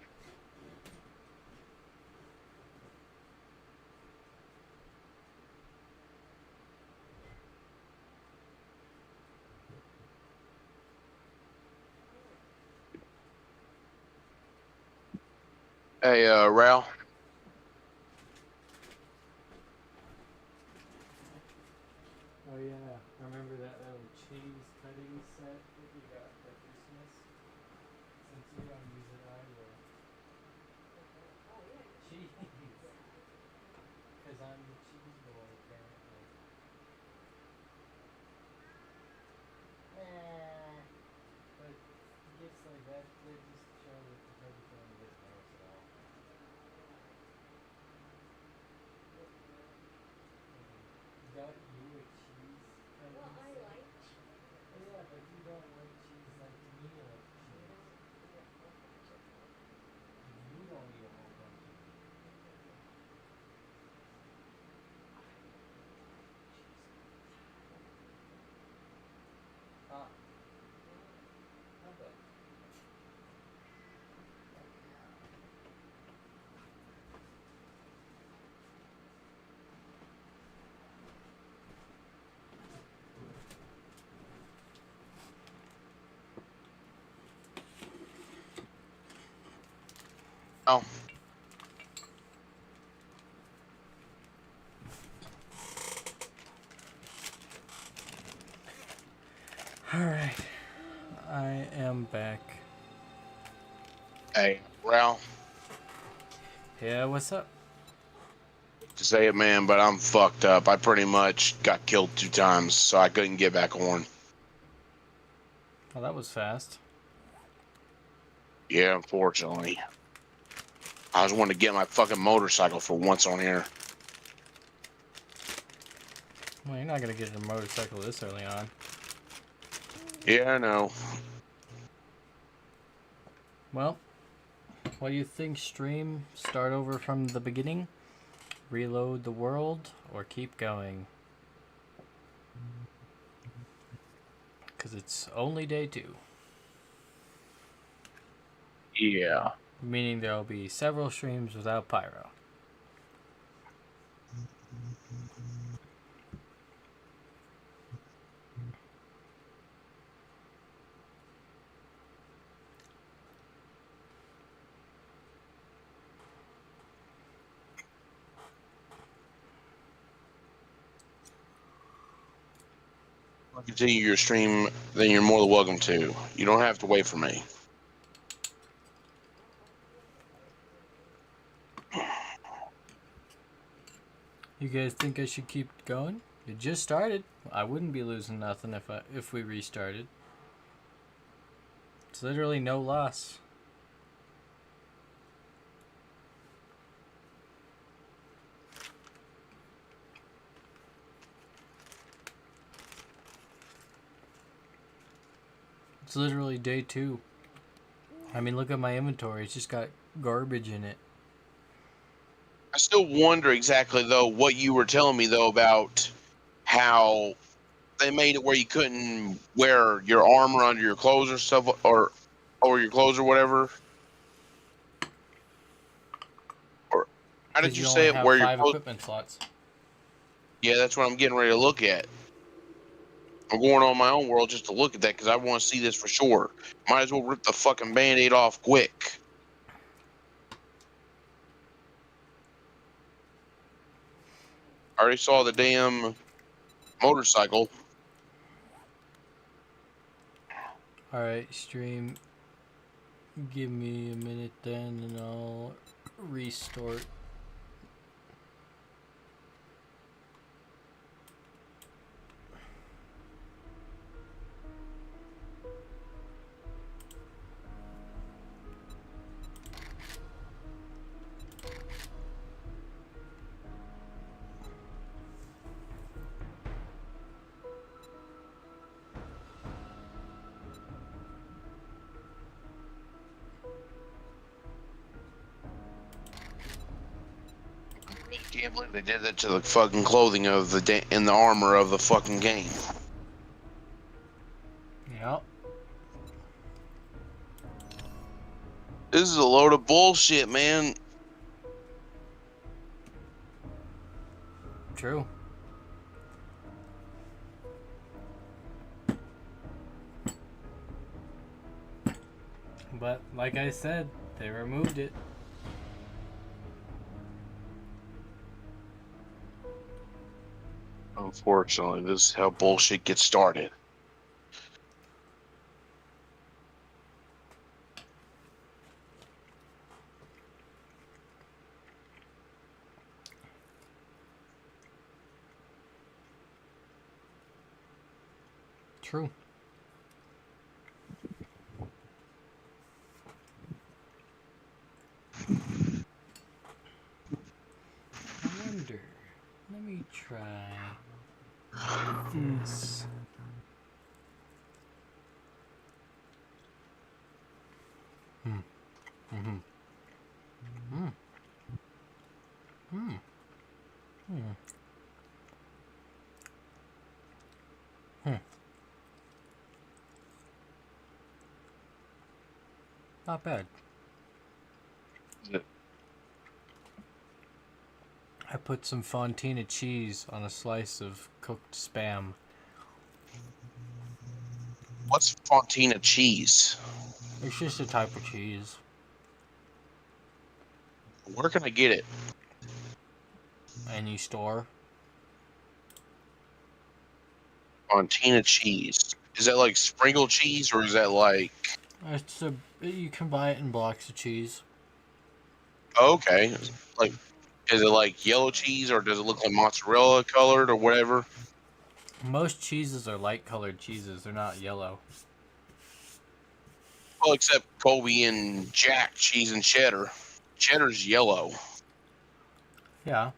Hey, Ralph. Oh yeah, remember that little cheese cutting set that you got for Christmas? Since you don't use it, I will. Oh, yeah. Cheese! Because I'm the cheese boy, apparently. But gifts like that, they just show that the Teddy family doesn't know us at all. Got you a cheese cutting Well, I set? like cheese. Oh yeah, but you don't like cheese like me like cheese. You don't eat a whole bunch of it. Ah. How about? Oh. Alright. I am back. Hey, Ralph. Yeah, what's up? To say it, man, but I'm fucked up. I pretty much got killed 2 times, so I couldn't get back on. Well, that was fast. Yeah, unfortunately. I just wanted to get my fucking motorcycle for once on here. Well, you're not gonna get a motorcycle this early on. Yeah, I know. Well, what do you think, stream? Start over from the beginning? Reload the world? Or keep going? Because it's only day 2. Yeah. Meaning there'll be several streams without Pyro. Continue your stream, then you're more than welcome to. You don't have to wait for me. You guys think I should keep going? It just started. I wouldn't be losing nothing if we restarted. It's literally no loss. It's literally day 2. I mean, look at my inventory. It's just got garbage in it. I still wonder exactly, though, what you were telling me, though, about how they made it where you couldn't wear your armor under your clothes or stuff, or your clothes or whatever. Or how did Because you you say only it? have Where your 5 clothes? equipment slots. Yeah, that's what I'm getting ready to look at. I'm going on my own world just to look at that because I want to see this for sure. Might as well rip the fucking Band-Aid off quick. I already saw the damn motorcycle. Alright, stream. Give me a minute then and I'll restart. I can't believe they did that to the fucking clothing of the and the armor of the fucking game. Yep. This is a load of bullshit, man. True. But like I said, they removed it. Unfortunately, this is how bullshit gets started. True. I wonder. Let me try this. Mm-hmm. Not bad. Yeah. I put some Fontina cheese on a slice of cooked Spam. What's Fontina cheese? It's just a type of cheese. Where can I get it? Any store. Fontina cheese. Is that like sprinkled cheese or is that like... It's a. You can buy it in blocks of cheese. Okay. Like, is it like yellow cheese or does it look like mozzarella colored or whatever? Most cheeses are light colored cheeses. They're not yellow. Well, except Colby and Jack cheese and cheddar. Cheddar's yellow. Yeah.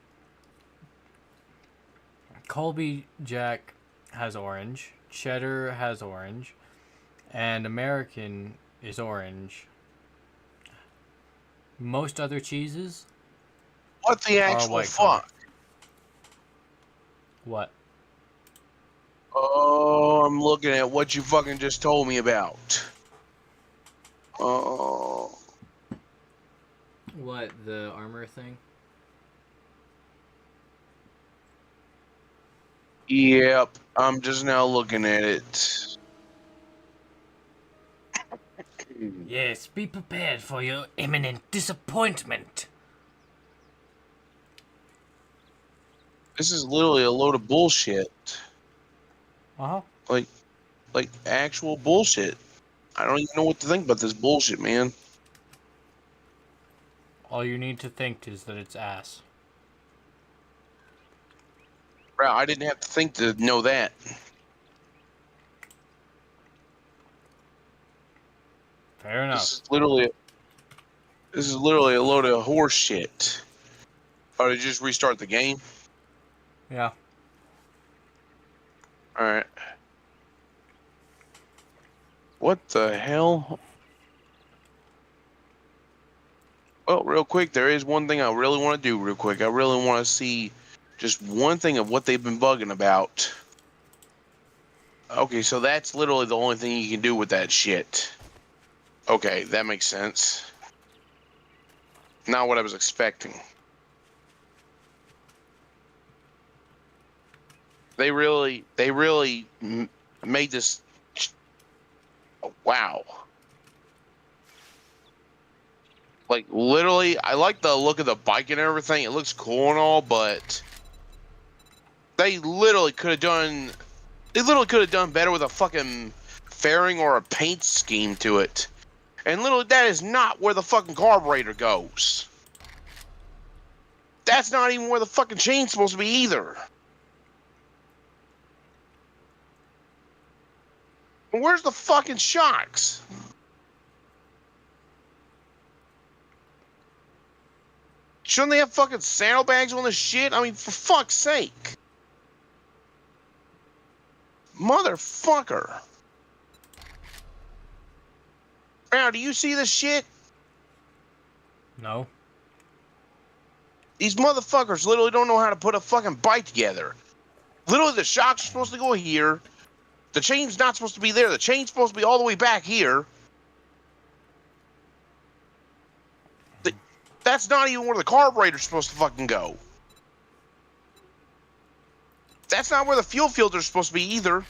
Colby Jack has orange. Cheddar has orange. And American is orange. Most other cheeses What the are actual white fuck? color. What? Oh, I'm looking at what you fucking just told me about. Oh. What, the armor thing? Yep, I'm just now looking at it. Yes, be prepared for your imminent disappointment. This is literally a load of bullshit. Uh-huh. Like actual bullshit. I don't even know what to think about this bullshit, man. All you need to think is that it's ass. Bro, I didn't have to think to know that. Fair enough. This is literally a load of horse shit. Oh, did you just restart the game? Yeah. Alright. What the hell? Well, real quick, there is one thing I really want to do real quick. I really want to see just one thing of what they've been bugging about. Okay, so that's literally the only thing you can do with that shit. Okay, that makes sense. Not what I was expecting. They really I made this. Oh, wow. Like, literally, I like the look of the bike and everything. It looks cool and all, but they literally could have done. They literally could have done better with a fucking fairing or a paint scheme to it. And literally, that is not where the fucking carburetor goes. That's not even where the fucking chain's supposed to be either. And where's the fucking shocks? Shouldn't they have fucking saddlebags on this shit? I mean, for fuck's sake. Motherfucker. Now, do you see this shit? No. These motherfuckers literally don't know how to put a fucking bike together. Literally, the shocks are supposed to go here. The chain's not supposed to be there. The chain's supposed to be all the way back here. That's not even where the carburetor's supposed to fucking go. That's not where the fuel filter's supposed to be either.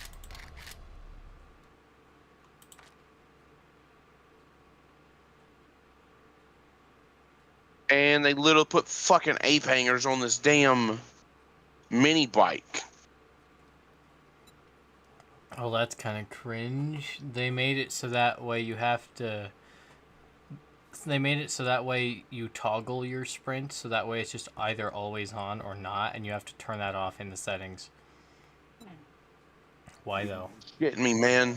And they literally put fucking ape hangers on this damn mini bike. Oh, that's kind of cringe. They made it so that way you have to... They made it so that way you toggle your sprint, so that way it's just either always on or not, and you have to turn that off in the settings. Why though? Shitting me, man.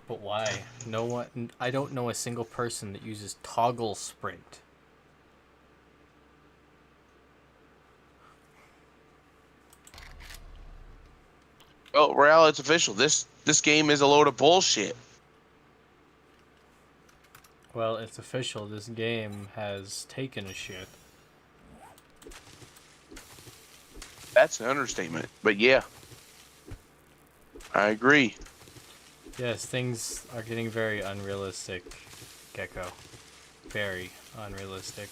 But why? No one. I don't know a single person that uses toggle sprint. Well, Real, it's official. This game is a load of bullshit. Well, it's official. This game has taken a shit. That's an understatement. But yeah, I agree. Yes, things are getting very unrealistic, Gecko. Very unrealistic.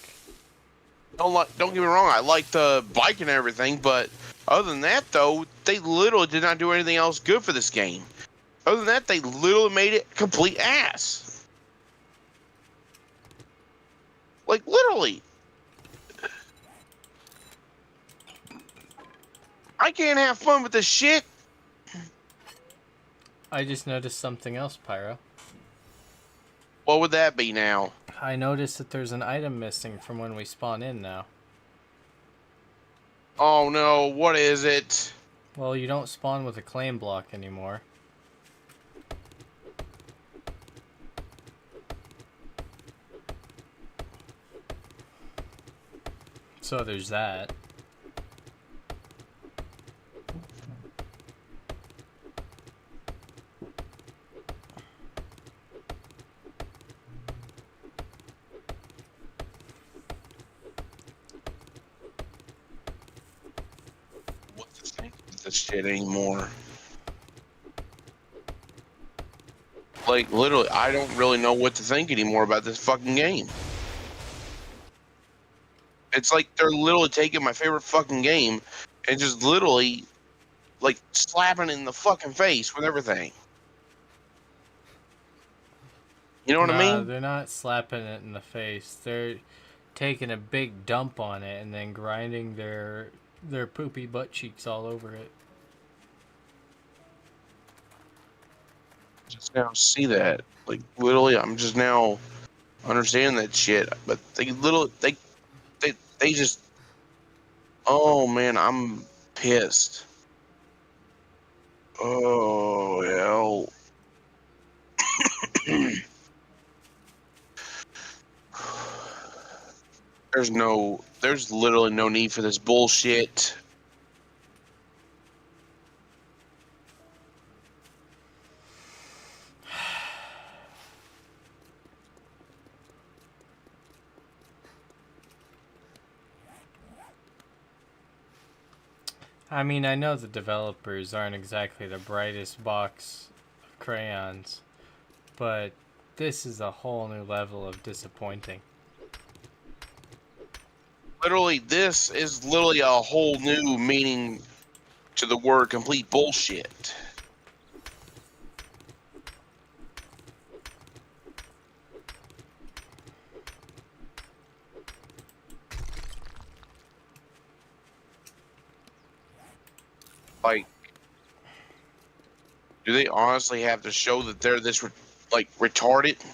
Don't get me wrong. I like the bike and everything, but other than that, though, they literally did not do anything else good for this game. Other than that, they literally made it complete ass. Like, literally. I can't have fun with this shit. I just noticed something else, Pyro. What would that be now? I noticed that there's an item missing from when we spawn in now. Oh no, what is it? Well, you don't spawn with a claim block anymore. So there's that. What to think of this shit anymore? Like, literally, I don't really know what to think anymore about this fucking game. It's like they're literally taking my favorite fucking game and just literally, like, slapping it in the fucking face with everything. You know what I mean? They're not slapping it in the face. They're taking a big dump on it and then grinding their poopy butt cheeks all over it. Just now see that. Like, literally, I'm just now understanding that shit. But they just, oh man, I'm pissed. Oh, hell. There's literally no need for this bullshit. I mean, I know the developers aren't exactly the brightest box of crayons, but this is a whole new level of disappointing. Literally, this is literally a whole new meaning to the word complete bullshit. Like, do they honestly have to show that they're this, retarded?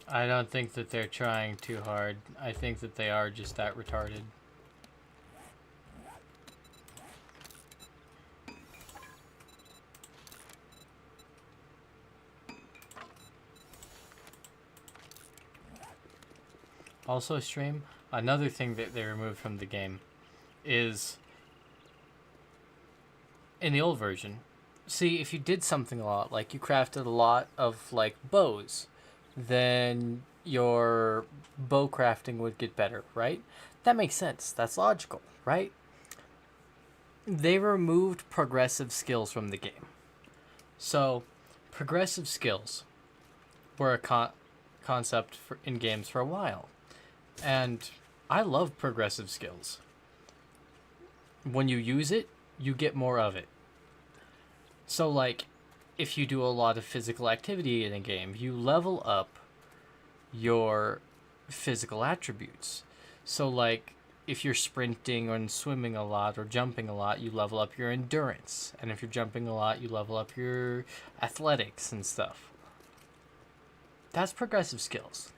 I don't think that they're trying too hard. I think that they are just that retarded. Also, stream, another thing that they removed from the game is in the old version. See, if you did something a lot, like you crafted a lot of like bows, then your bow crafting would get better, right? That makes sense. That's logical, right? They removed progressive skills from the game. So, progressive skills were a concept in games for a while. And I love progressive skills. When you use it, you get more of it. So, like, if you do a lot of physical activity in a game, you level up your physical attributes. So, like, if you're sprinting or swimming a lot or jumping a lot, you level up your endurance. And if you're jumping a lot, you level up your athletics and stuff. That's progressive skills.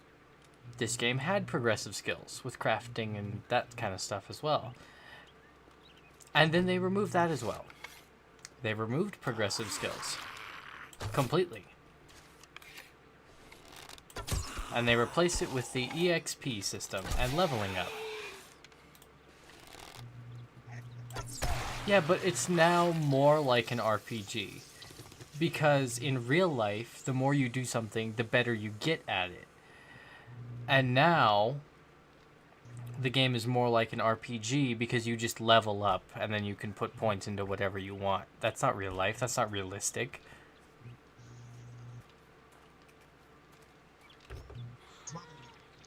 This game had progressive skills with crafting and that kind of stuff as well. And then they removed that as well. They removed progressive skills completely. And they replaced it with the EXP system and leveling up. Yeah, but it's now more like an RPG. Because in real life, the more you do something, the better you get at it. And now, the game is more like an RPG because you just level up and then you can put points into whatever you want. That's not real life. That's not realistic.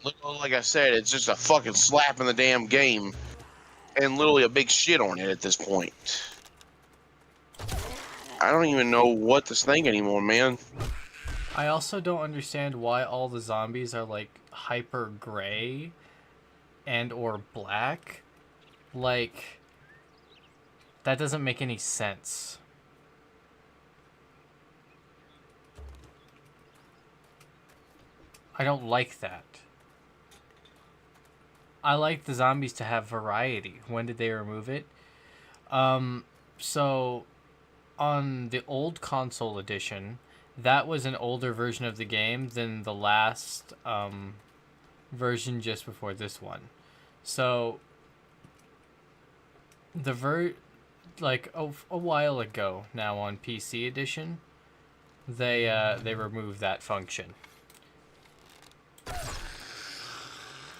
Look, like I said, it's just a fucking slap in the damn game, and literally a big shit on it at this point. I don't even know what to think anymore, man. I also don't understand why all the zombies are like hyper gray and or black. Like, that doesn't make any sense. I don't like that. I like the zombies to have variety. When did they remove it? So on the old console edition, that was an older version of the game than the last version just before this one. So the a while ago now on PC edition, they removed that function.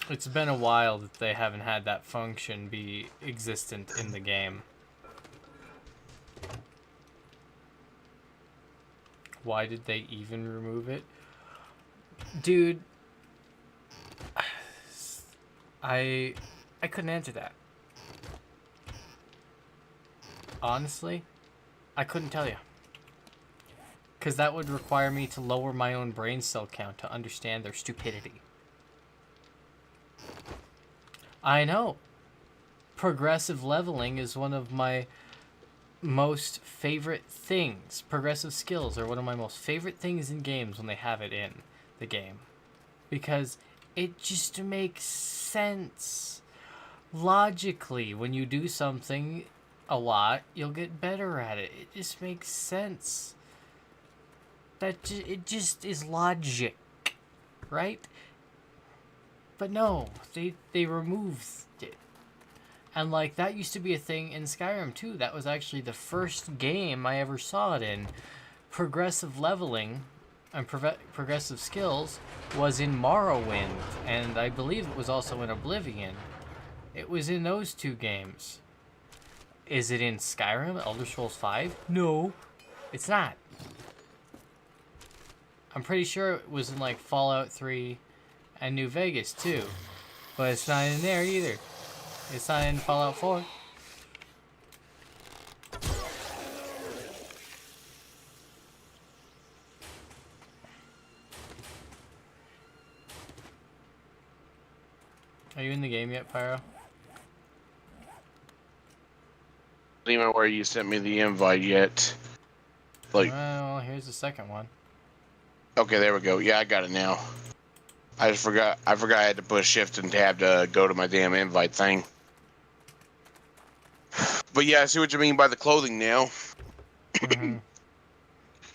It's been a while that they haven't had that function be existent in the game. Why did they even remove it? Dude, I couldn't answer that. Honestly, I couldn't tell you. Because that would require me to lower my own brain cell count to understand their stupidity. I know. Progressive leveling is one of my most favorite things. Progressive skills are one of my most favorite things in games when they have it in the game. Because it just makes sense. Logically, when you do something a lot, you'll get better at it. It just makes sense. It just is logic, right? But no, they removed it. And like that used to be a thing in Skyrim too. That was actually the first game I ever saw it in. Progressive leveling and progressive skills was in Morrowind, and I believe it was also in Oblivion. It was in those two games. Is it in Skyrim, Elder Scrolls 5? No, it's not. I'm pretty sure it was in like Fallout 3 and New Vegas too. But it's not in there either. It's not in Fallout 4. Are you in the game yet, Pyro? even where you sent me the invite yet. Like, Well, here's the second one. okay, there we go. Yeah, I got it now. I just forgot. I forgot I had to push shift and tab to go to my damn invite thing. But yeah, I see what you mean by the clothing now. Hmm.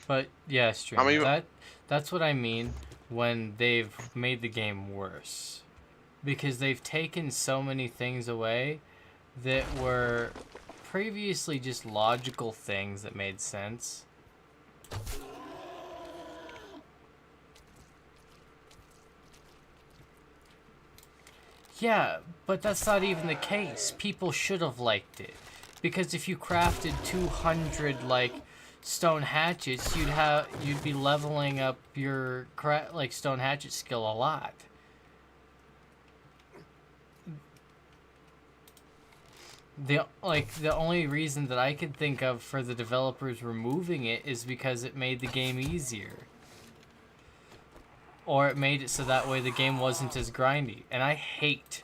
But yeah, stream. I mean- That's what I mean when they've made the game worse, because they've taken so many things away that were previously just logical things that made sense. Yeah, but that's not even the case. People should have liked it. Because if you crafted 200 like stone hatchets, you'd be leveling up your stone hatchet skill a lot. The only reason that I could think of for the developers removing it is because it made the game easier. Or it made it so that way the game wasn't as grindy. And I hate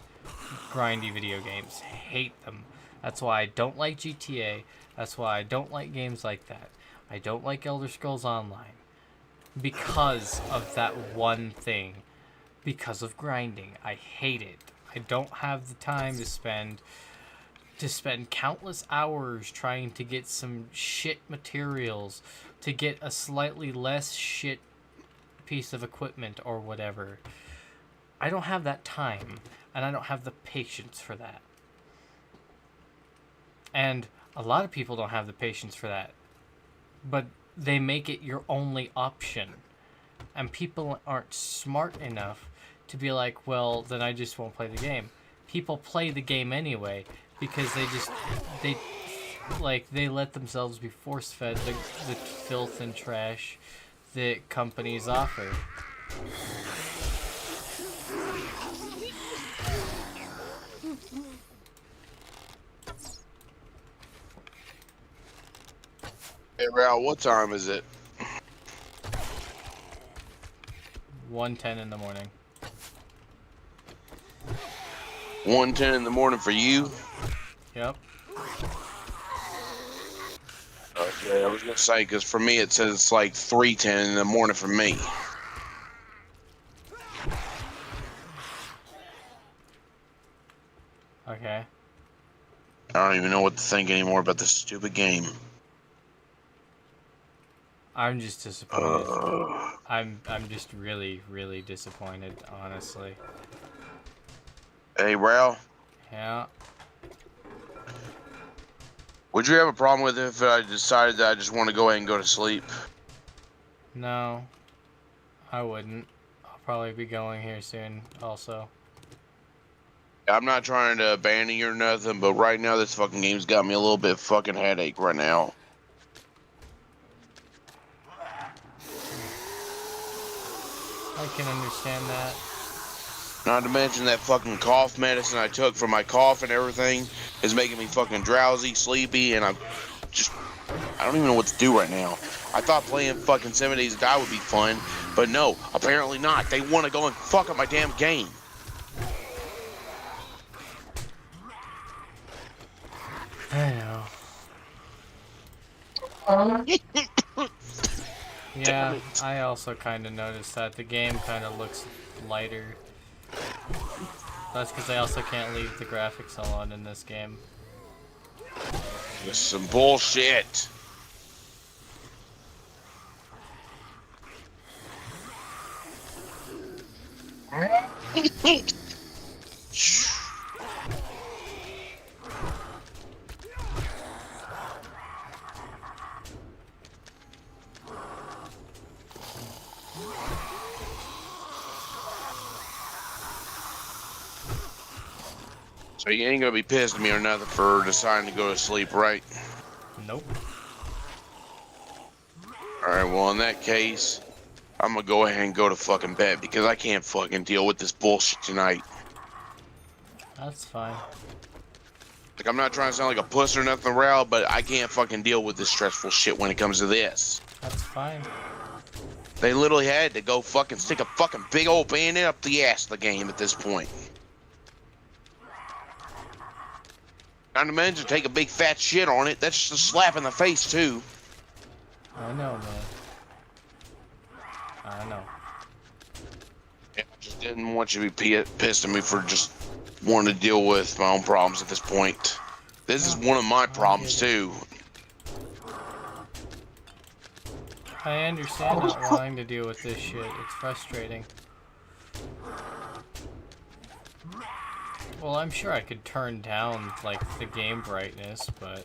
grindy video games. Hate them. That's why I don't like GTA. That's why I don't like games like that. I don't like Elder Scrolls Online. Because of that one thing. Because of grinding. I hate it. I don't have the time to spend countless hours trying to get some shit materials, to get a slightly less shit piece of equipment or whatever. I don't have that time, and I don't have the patience for that. And a lot of people don't have the patience for that, but they make it your only option. And people aren't smart enough to be like, well, then I just won't play the game. People play the game anyway because they let themselves be force-fed the filth and trash that companies offer. Hey, Raul, what time is it? 1:10 in the morning. 1:10 in the morning for you? Yep. Okay, I was gonna say, because for me it says it's like 3:10 in the morning for me. Okay. I don't even know what to think anymore about this stupid game. I'm just disappointed. I'm just really, really disappointed, honestly. Hey, Raul, Yeah. would you have a problem with it if I decided that I just want to go ahead and go to sleep? No. I wouldn't. I'll probably be going here soon also. I'm not trying to abandon you or nothing, but right now this fucking game's got me a little bit fucking headache right now. I can understand that. Not to mention that fucking cough medicine I took for my cough and everything is making me fucking drowsy, sleepy, and I don't even know what to do right now. I thought playing fucking 7 Days to Die would be fun, but no, apparently not. They want to go and fuck up my damn game. I know. Yeah, I also kind of noticed that the game kind of looks lighter. That's because I also can't leave the graphics on in this game. This is some bullshit. So you ain't gonna be pissed at me or nothing for deciding to go to sleep, right? Nope. Alright, well in that case, I'm gonna go ahead and go to fucking bed because I can't fucking deal with this bullshit tonight. That's fine. Like, I'm not trying to sound like a puss or nothing, Raul, but I can't fucking deal with this stressful shit when it comes to this. That's fine. They literally had to go fucking stick a fucking big old bayonet up the ass of the game at this point. Not to mention take a big fat shit on it. That's just a slap in the face too. I know, man. I know. Yeah, I just didn't want you to be pissed at me for just wanting to deal with my own problems at this point. This is one of my problems too. I understand not wanting to deal with this shit. It's frustrating. Well, I'm sure I could turn down, like, the game brightness, but...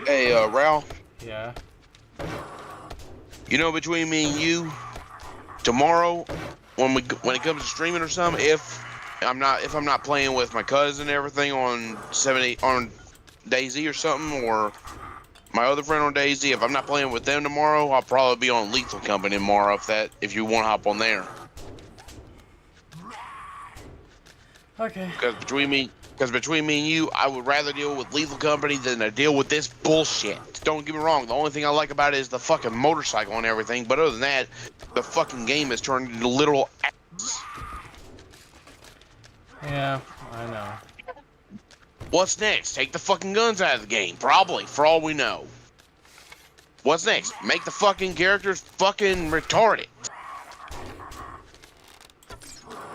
Hey, Ralph. Yeah? You know, between me and you, tomorrow, when it comes to streaming or something, if I'm not playing with my cousin and everything on on DayZ or something, or my other friend on DayZ, if I'm not playing with them tomorrow, I'll probably be on Lethal Company tomorrow. If you want to hop on there. Okay. Because between me and you, I would rather deal with Lethal Company than to deal with this bullshit. Don't get me wrong. The only thing I like about it is the fucking motorcycle and everything. But other than that, the fucking game has turned into literal ass. Yeah, I know. What's next? Take the fucking guns out of the game. Probably, for all we know. What's next? Make the fucking characters fucking retarded.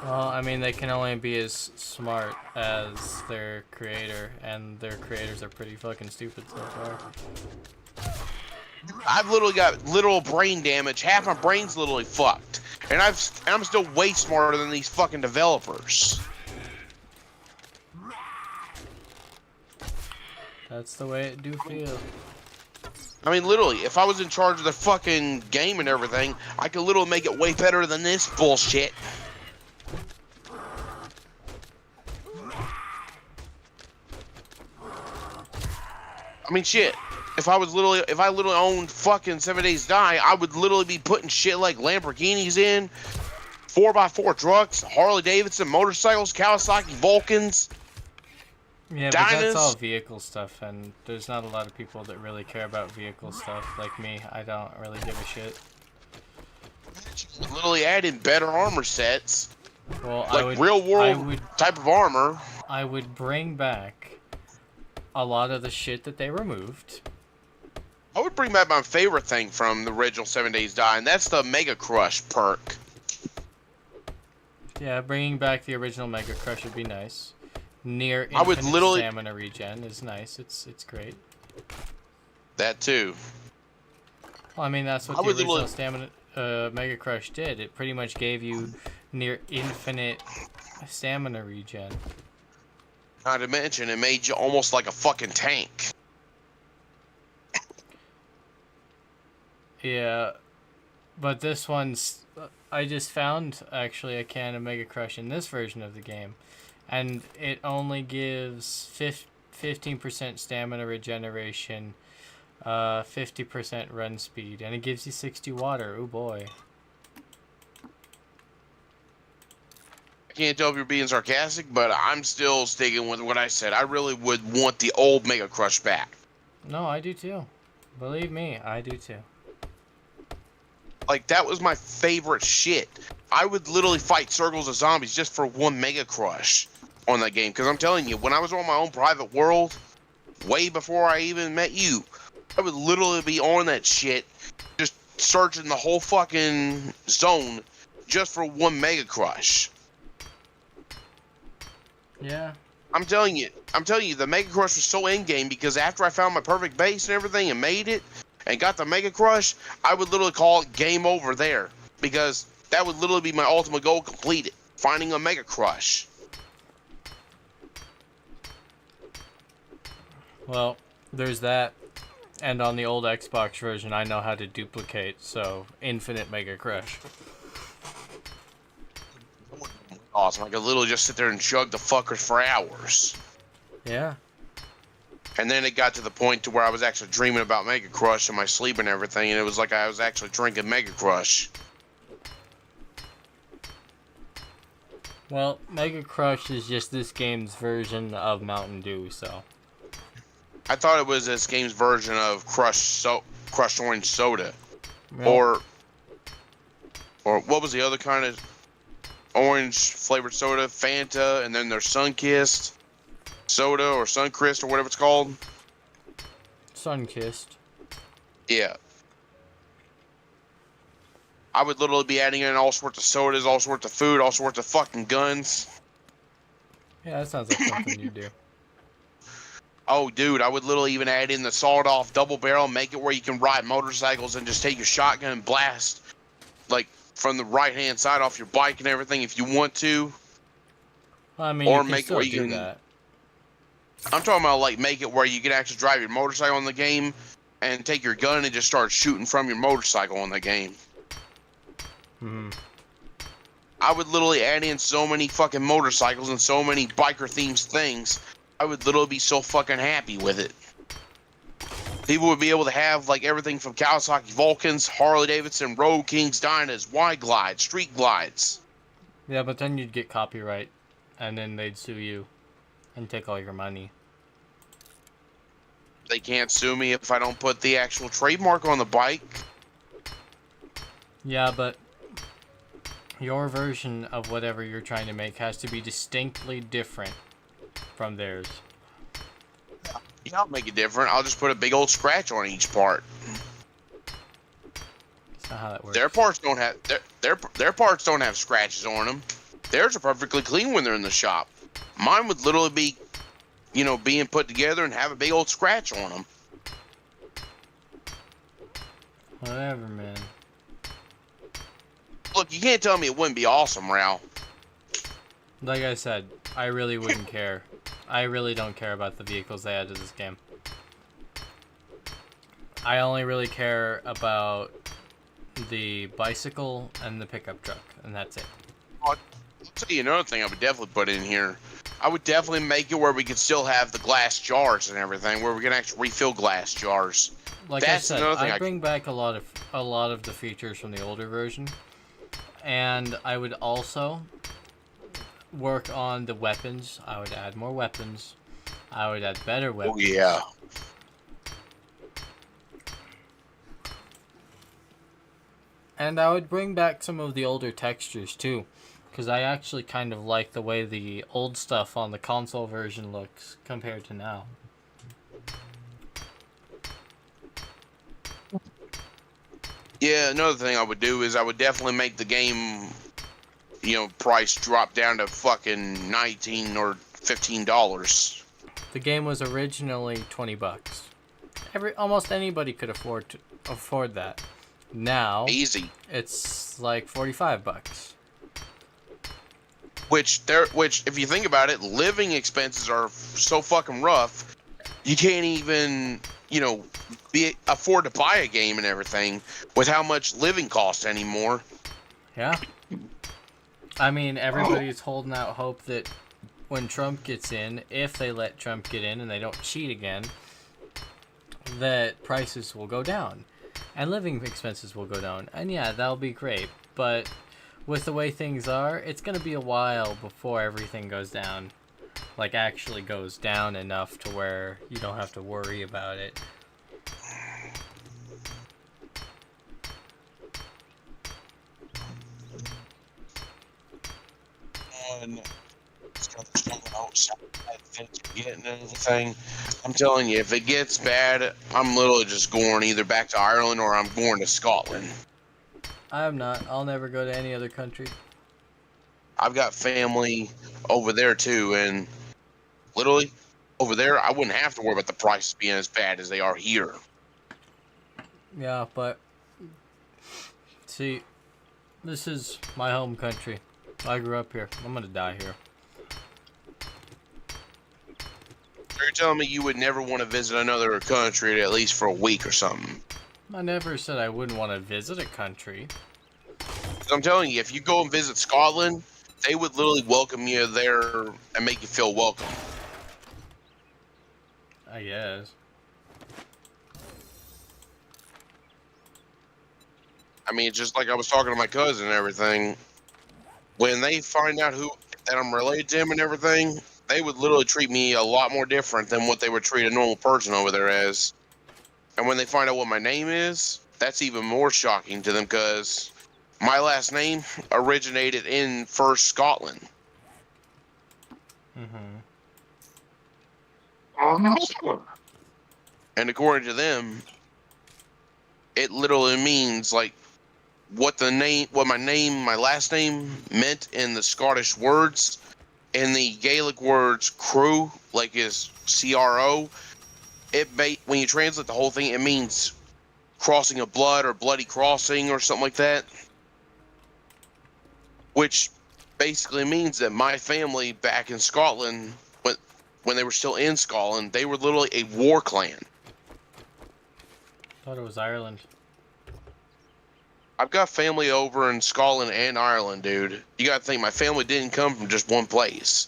Well, I mean, they can only be as smart as their creator, and their creators are pretty fucking stupid so far. I've literally got literal brain damage. Half my brain's literally fucked. And I'm still way smarter than these fucking developers. That's the way it do feel. I mean, literally, if I was in charge of the fucking game and everything, I could literally make it way better than this bullshit. I mean, shit. If I literally owned fucking 7 Days Die, I would literally be putting shit like Lamborghinis in, 4x4 trucks, Harley Davidson motorcycles, Kawasaki Vulcans. Yeah, but that's all vehicle stuff, and there's not a lot of people that really care about vehicle stuff like me. I don't really give a shit. Literally add in better armor sets, well, like real world type of armor. I would bring back a lot of the shit that they removed. I would bring back my favorite thing from the original 7 Days Die, and that's the Mega Crush perk. Yeah, bringing back the original Mega Crush would be nice. Near I would infinite literally stamina regen is nice. It's great. That too. Well, I mean, that's what the original stamina Mega Crush did. It pretty much gave you near infinite stamina regen. Not to mention, it made you almost like a fucking tank. Yeah, but this one's... I just found, actually, a can of Mega Crush in this version of the game. And it only gives 15% stamina regeneration, 50% run speed, and it gives you 60 water. Oh boy. I can't tell if you're being sarcastic, but I'm still sticking with what I said. I really would want the old Mega Crush back. No, I do too. Believe me, I do too. Like, that was my favorite shit. I would literally fight circles of zombies just for one Mega Crush on that game. Because I'm telling you, when I was on my own private world, way before I even met you, I would literally be on that shit, just searching the whole fucking zone just for one Mega Crush. Yeah. I'm telling you, the Mega Crush was so in-game because after I found my perfect base and everything and made it and got the Mega Crush, I would literally call it game over there because that would literally be my ultimate goal completed, finding a Mega Crush. Well, there's that. And on the old Xbox version, I know how to duplicate, so infinite Mega Crush. Awesome. I could literally just sit there and chug the fuckers for hours. Yeah. And then it got to the point to where I was actually dreaming about Mega Crush in my sleep and everything, and it was like I was actually drinking Mega Crush. Well, Mega Crush is just this game's version of Mountain Dew, so... I thought it was this game's version of Crush crushed orange soda, Yep. or what was the other kind of orange flavored soda? Fanta, and then there's Sunkissed soda or Suncrest or whatever it's called. Sun-kissed. Yeah. I would literally be adding in all sorts of sodas, all sorts of food, all sorts of fucking guns. Yeah, that sounds like something you do. Oh, dude, I would literally even add in the sawed-off double barrel, make it where you can ride motorcycles and just take your shotgun and blast, like, from the right-hand side off your bike and everything if you want to. Well, I mean, Or you can make it still where you do can- that. I'm talking about, like, make it where you can actually drive your motorcycle in the game and take your gun and just start shooting from your motorcycle in the game. Hmm. I would literally add in so many fucking motorcycles and so many biker-themed things. I would literally be so fucking happy with it. People would be able to have, like, everything from Kawasaki Vulcans, Harley-Davidson, Road Kings, Dynas, Y-Glides, Street Glides. Yeah, but then you'd get copyright, and then they'd sue you and take all your money. They can't sue me if I don't put the actual trademark on the bike. Yeah, but your version of whatever you're trying to make has to be distinctly different from theirs. Yeah, I'll make it different. I'll just put a big old scratch on each part. That's not how that works. Their parts don't have their parts don't have scratches on them. Theirs are perfectly clean when they're in the shop. Mine would literally be, you know, being put together and have a big old scratch on them. Whatever, man. Look, you can't tell me it wouldn't be awesome, Ralph. Like I said, I really wouldn't care. I really don't care about the vehicles they add to this game. I only really care about the bicycle and the pickup truck, and that's it. I'll tell you another thing I would definitely put in here. I would definitely make it where we could still have the glass jars and everything, where we can actually refill glass jars. Like That's I said, another thing I'd bring back a lot of the features from the older version, and I would also work on the weapons. I would add more weapons. I would add better weapons. Oh yeah. And I would bring back some of the older textures too, because I actually kind of like the way the old stuff on the console version looks compared to now. Yeah, another thing I would do is I would definitely make the game, you know, price drop down to fucking $19 or $15. The game was originally $20. Almost anybody could afford that. Now Easy. it's like $45. Which if you think about it, living expenses are so fucking rough. You can't even, you know, afford to buy a game and everything with how much living costs anymore. Yeah. I mean, everybody's holding out hope that when Trump gets in, if they let Trump get in and they don't cheat again, that prices will go down and living expenses will go down. And yeah, that'll be great. But with the way things are, it's going to be a while before everything goes down. Like, actually goes down enough to where you don't have to worry about it. And getting everything. I'm telling you, if it gets bad, I'm literally just going either back to Ireland or I'm going to Scotland. I'm not. I'll never go to any other country. I've got family over there too, and literally over there, I wouldn't have to worry about the prices being as bad as they are here. Yeah, but see, this is my home country. I grew up here. I'm gonna die here. You're telling me you would never want to visit another country at least for a week or something? I never said I wouldn't want to visit a country. 'Cause I'm telling you, if you go and visit Scotland, they would literally welcome you there and make you feel welcome. I guess. I mean, just like I was talking to my cousin and everything, when they find out that I'm related to him and everything, they would literally treat me a lot more different than what they would treat a normal person over there as. And when they find out what my name is, that's even more shocking to them because my last name originated in first Scotland. Mm-hmm. And according to them, it literally means like what my last name meant in the Scottish words. In the Gaelic words crew, like is CRO, when you translate the whole thing, it means crossing of blood or bloody crossing or something like that. Which basically means that my family back in Scotland, when they were still in Scotland, they were literally a war clan. Thought it was Ireland. I've got family over in Scotland and Ireland, dude. You gotta think my family didn't come from just one place.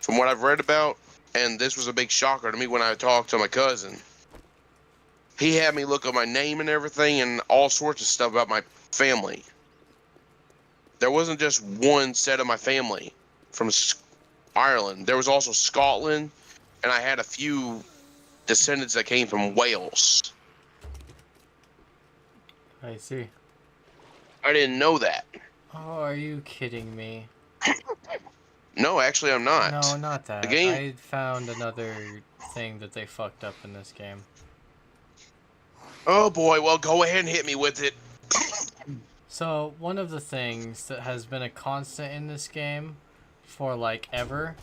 From what I've read about, and this was a big shocker to me when I talked to my cousin. He had me look up my name and everything and all sorts of stuff about my family. There wasn't just one set of my family from Ireland. There was also Scotland, and I had a few descendants that came from Wales. I see. I didn't know that. Oh, are you kidding me? No, actually, I'm not. No, not that. The game. I found another thing that they fucked up in this game. Oh boy, well, go ahead and hit me with it. So, one of the things that has been a constant in this game for like ever,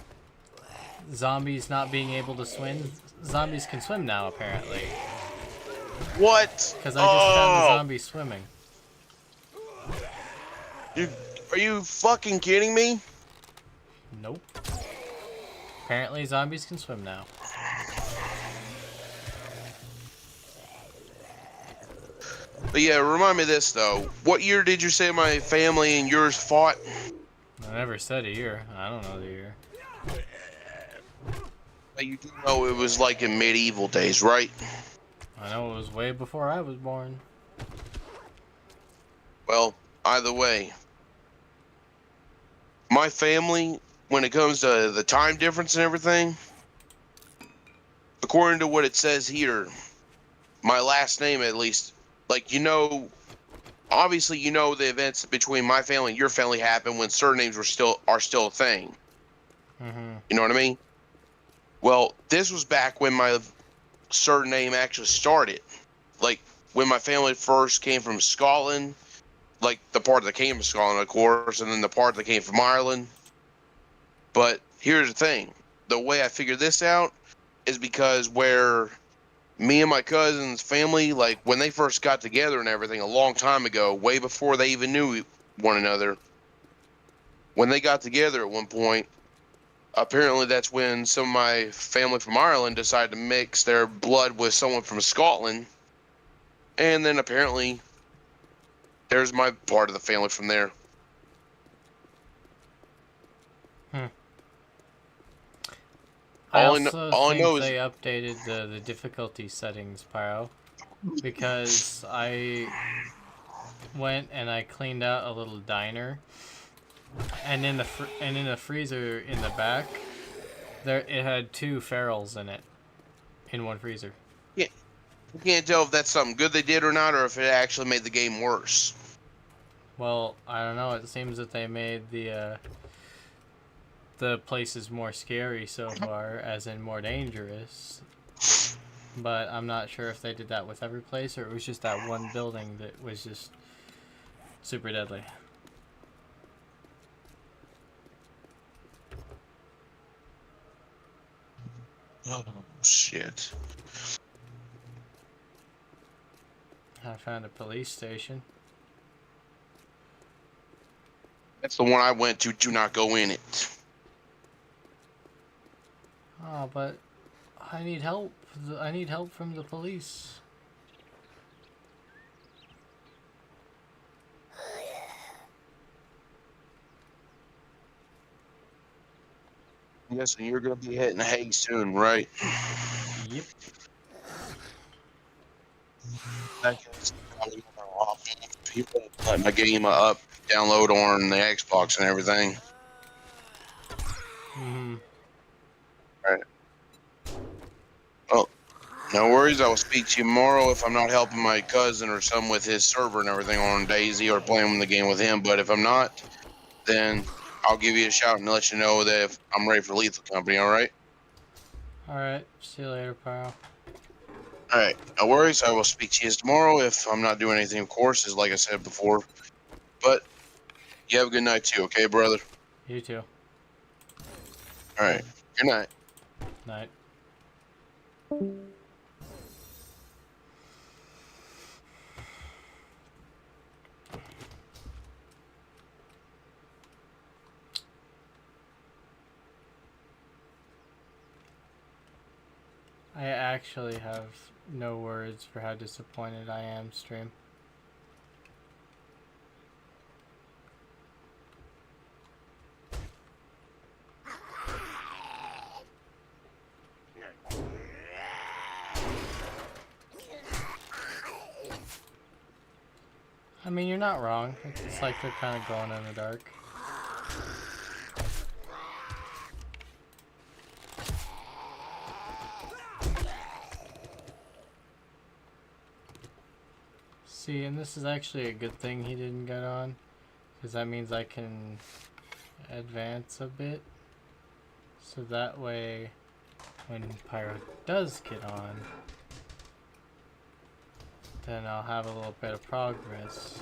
zombies not being able to swim. Zombies can swim now, apparently. What? Because I just found the zombie swimming. Are you fucking kidding me? Nope. Apparently zombies can swim now. But yeah, remind me of this though. What year did you say my family and yours fought? I never said a year. I don't know the year. You do know it was like in medieval days, right? I know it was way before I was born. Well, either way, my family, when it comes to the time difference and everything, according to what it says here, my last name at least, like, you know, obviously you know the events between my family and your family happened when surnames are still a thing. Mm-hmm. You know what I mean? Well, this was back when my surname actually started. Like, when my family first came from Scotland, like the part that came from Scotland, of course, and then the part that came from Ireland. But here's the thing. The way I figured this out is because where me and my cousin's family, like, when they first got together and everything a long time ago, way before they even knew one another, when they got together at one point, apparently that's when some of my family from Ireland decided to mix their blood with someone from Scotland. And then apparently there's my part of the family from there. I All also I think know is they updated the difficulty settings, Pyro, because I went and I cleaned out a little diner, and in the freezer in the back, there it had 2 ferals in it, in one freezer. yeah, you can't tell if that's something good they did or not, or if it actually made the game worse. Well, I don't know. It seems that they made the places more scary so far, as in more dangerous. But I'm not sure if they did that with every place, or it was just that one building that was just super deadly. Oh, shit. I found a police station. That's the one I went to. Do not go in it. Oh, but I need help. I need help from the police. Yes, and you're going to be hitting the hay soon, right? Yep. People let my game up, download on the Xbox and everything. Mm-hmm. Right. Oh, No worries. I will speak to you tomorrow if I'm not helping my cousin or some with his server and everything on Daisy or playing the game with him. But if I'm not, then I'll give you a shout and let you know that if I'm ready for Lethal Company. All right. Alright, see you later, Pyro. All right. No worries. I will speak to you tomorrow if I'm not doing anything. Of course, as like I said before. But you have a good night too. Okay, brother. You too. All right. Good night. Night. I actually have no words for how disappointed I am, stream. I mean, you're not wrong. It's like they're kind of glowing in the dark. See, and this is actually a good thing he didn't get on, because that means I can advance a bit. So that way, when Pyro does get on, then I'll have a little bit of progress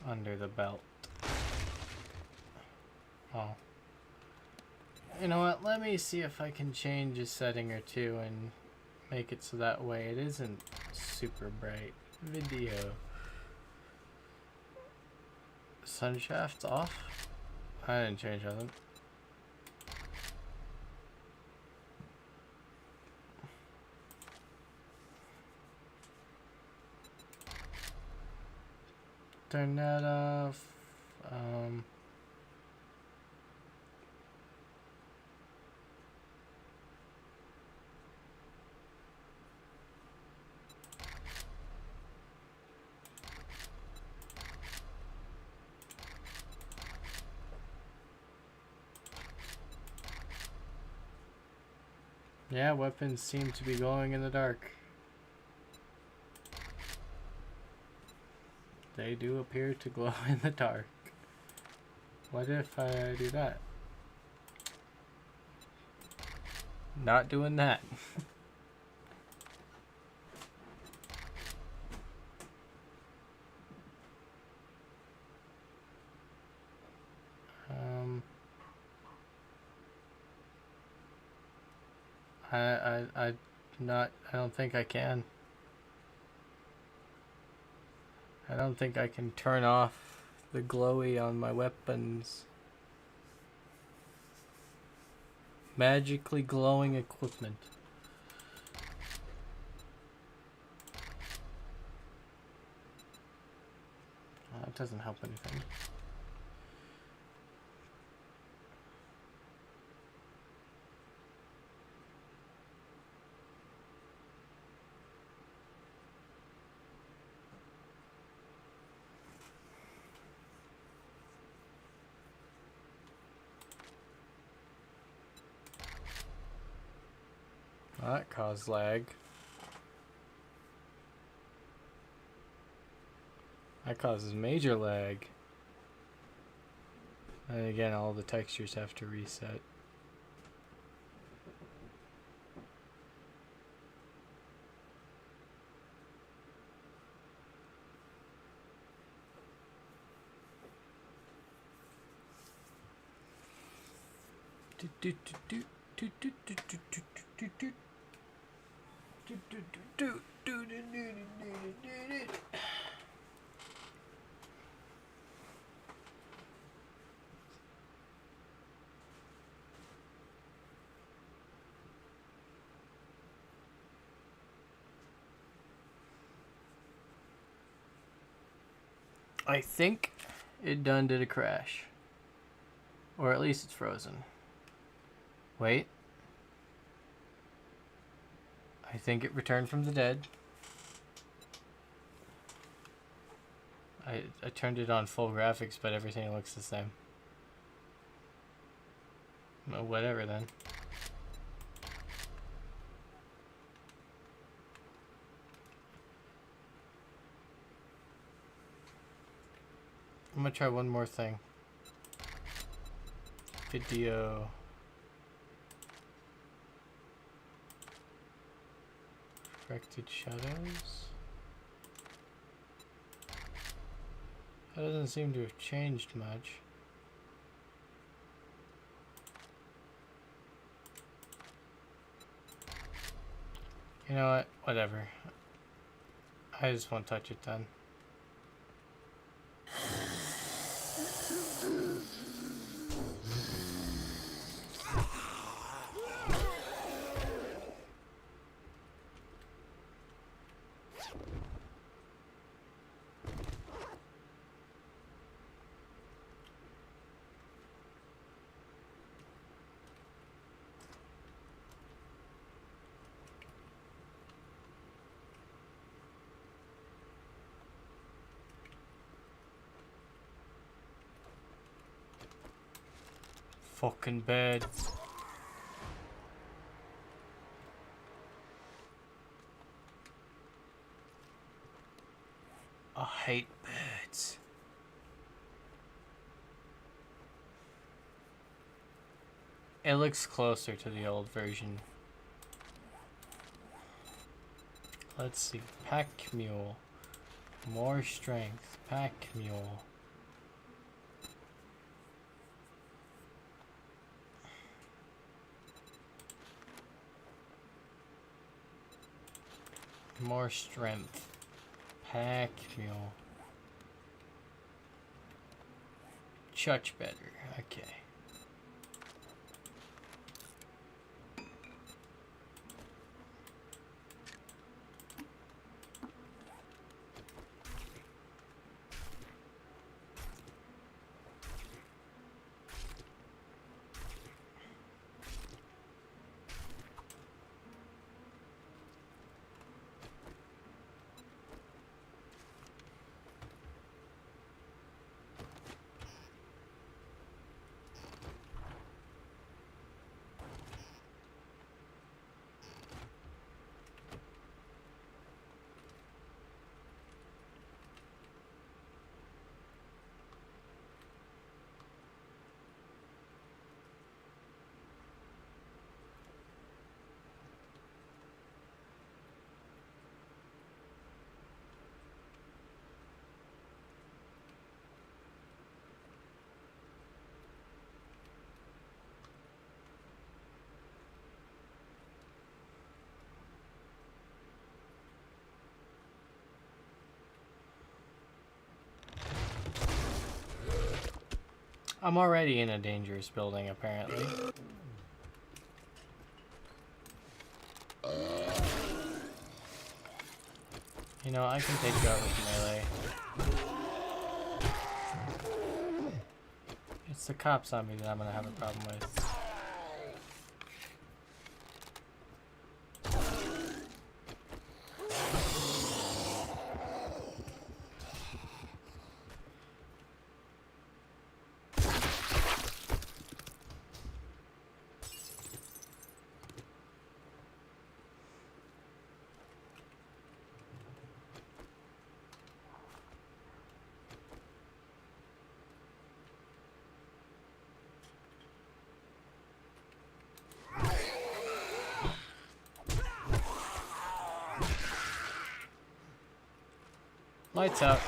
under the belt. Oh. You know what, let me see if I can change a setting or two and make it so that way it isn't super bright. Video. Sunshaft's off? I didn't change nothing. Turn that off. Yeah, weapons seem to be glowing in the dark. They do appear to glow in the dark. What if I do that? Not doing that. I don't think I can. I don't think I can turn off the glowy on my weapons. Magically glowing equipment. That doesn't help anything. That caused lag. That causes major lag. And again, all the textures have to reset. I think it done did a crash. Or at least it's frozen. Wait. I think it returned from the dead. I turned it on full graphics, but everything looks the same. Well, whatever then. I'm gonna try one more thing. Video. Corrected shadows. That doesn't seem to have changed much. You know what? Whatever. I just won't touch it then. Fucking bed. I hate birds. It looks closer to the old version. Let's see. Pack mule. More strength. Pack mule. More strength. Pack mule. Much better. Okay. I'm already in a dangerous building, apparently. You know, I can take you out with melee. It's the cop zombie that I'm gonna have a problem with. Lights out.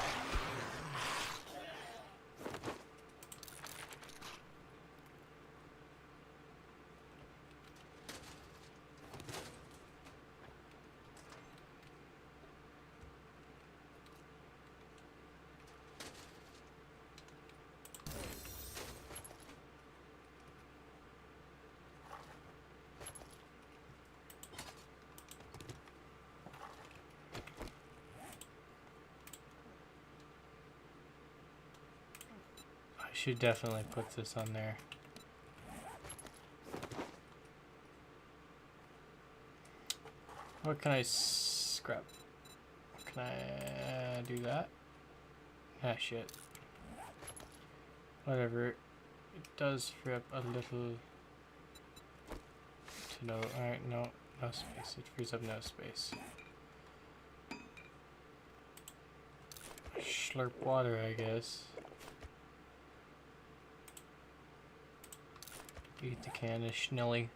Should definitely put this on there. What can I scrap? Can I do that? Ah, shit. Whatever. It does free up a little to no. Alright, no space. It frees up no space. Slurp water, I guess. Eat the can of Schnilly.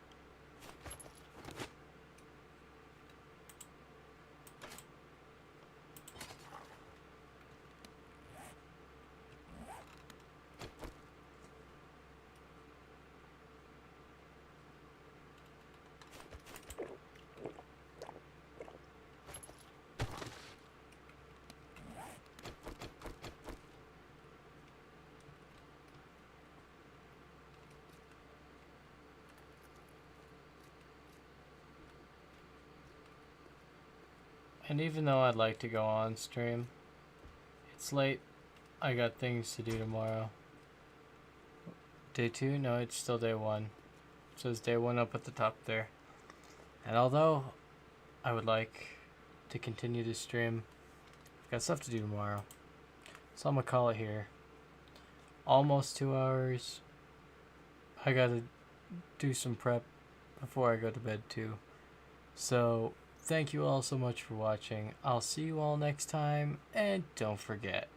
And even though I'd like to go on stream, it's late. I got things to do tomorrow. Day 2? No, it's still day 1. It says day 1 up at the top there. And although I would like to continue to stream, I've got stuff to do tomorrow. So I'm gonna call it here. Almost 2 hours. I gotta do some prep before I go to bed too. So thank you all so much for watching. I'll see you all next time, and don't forget,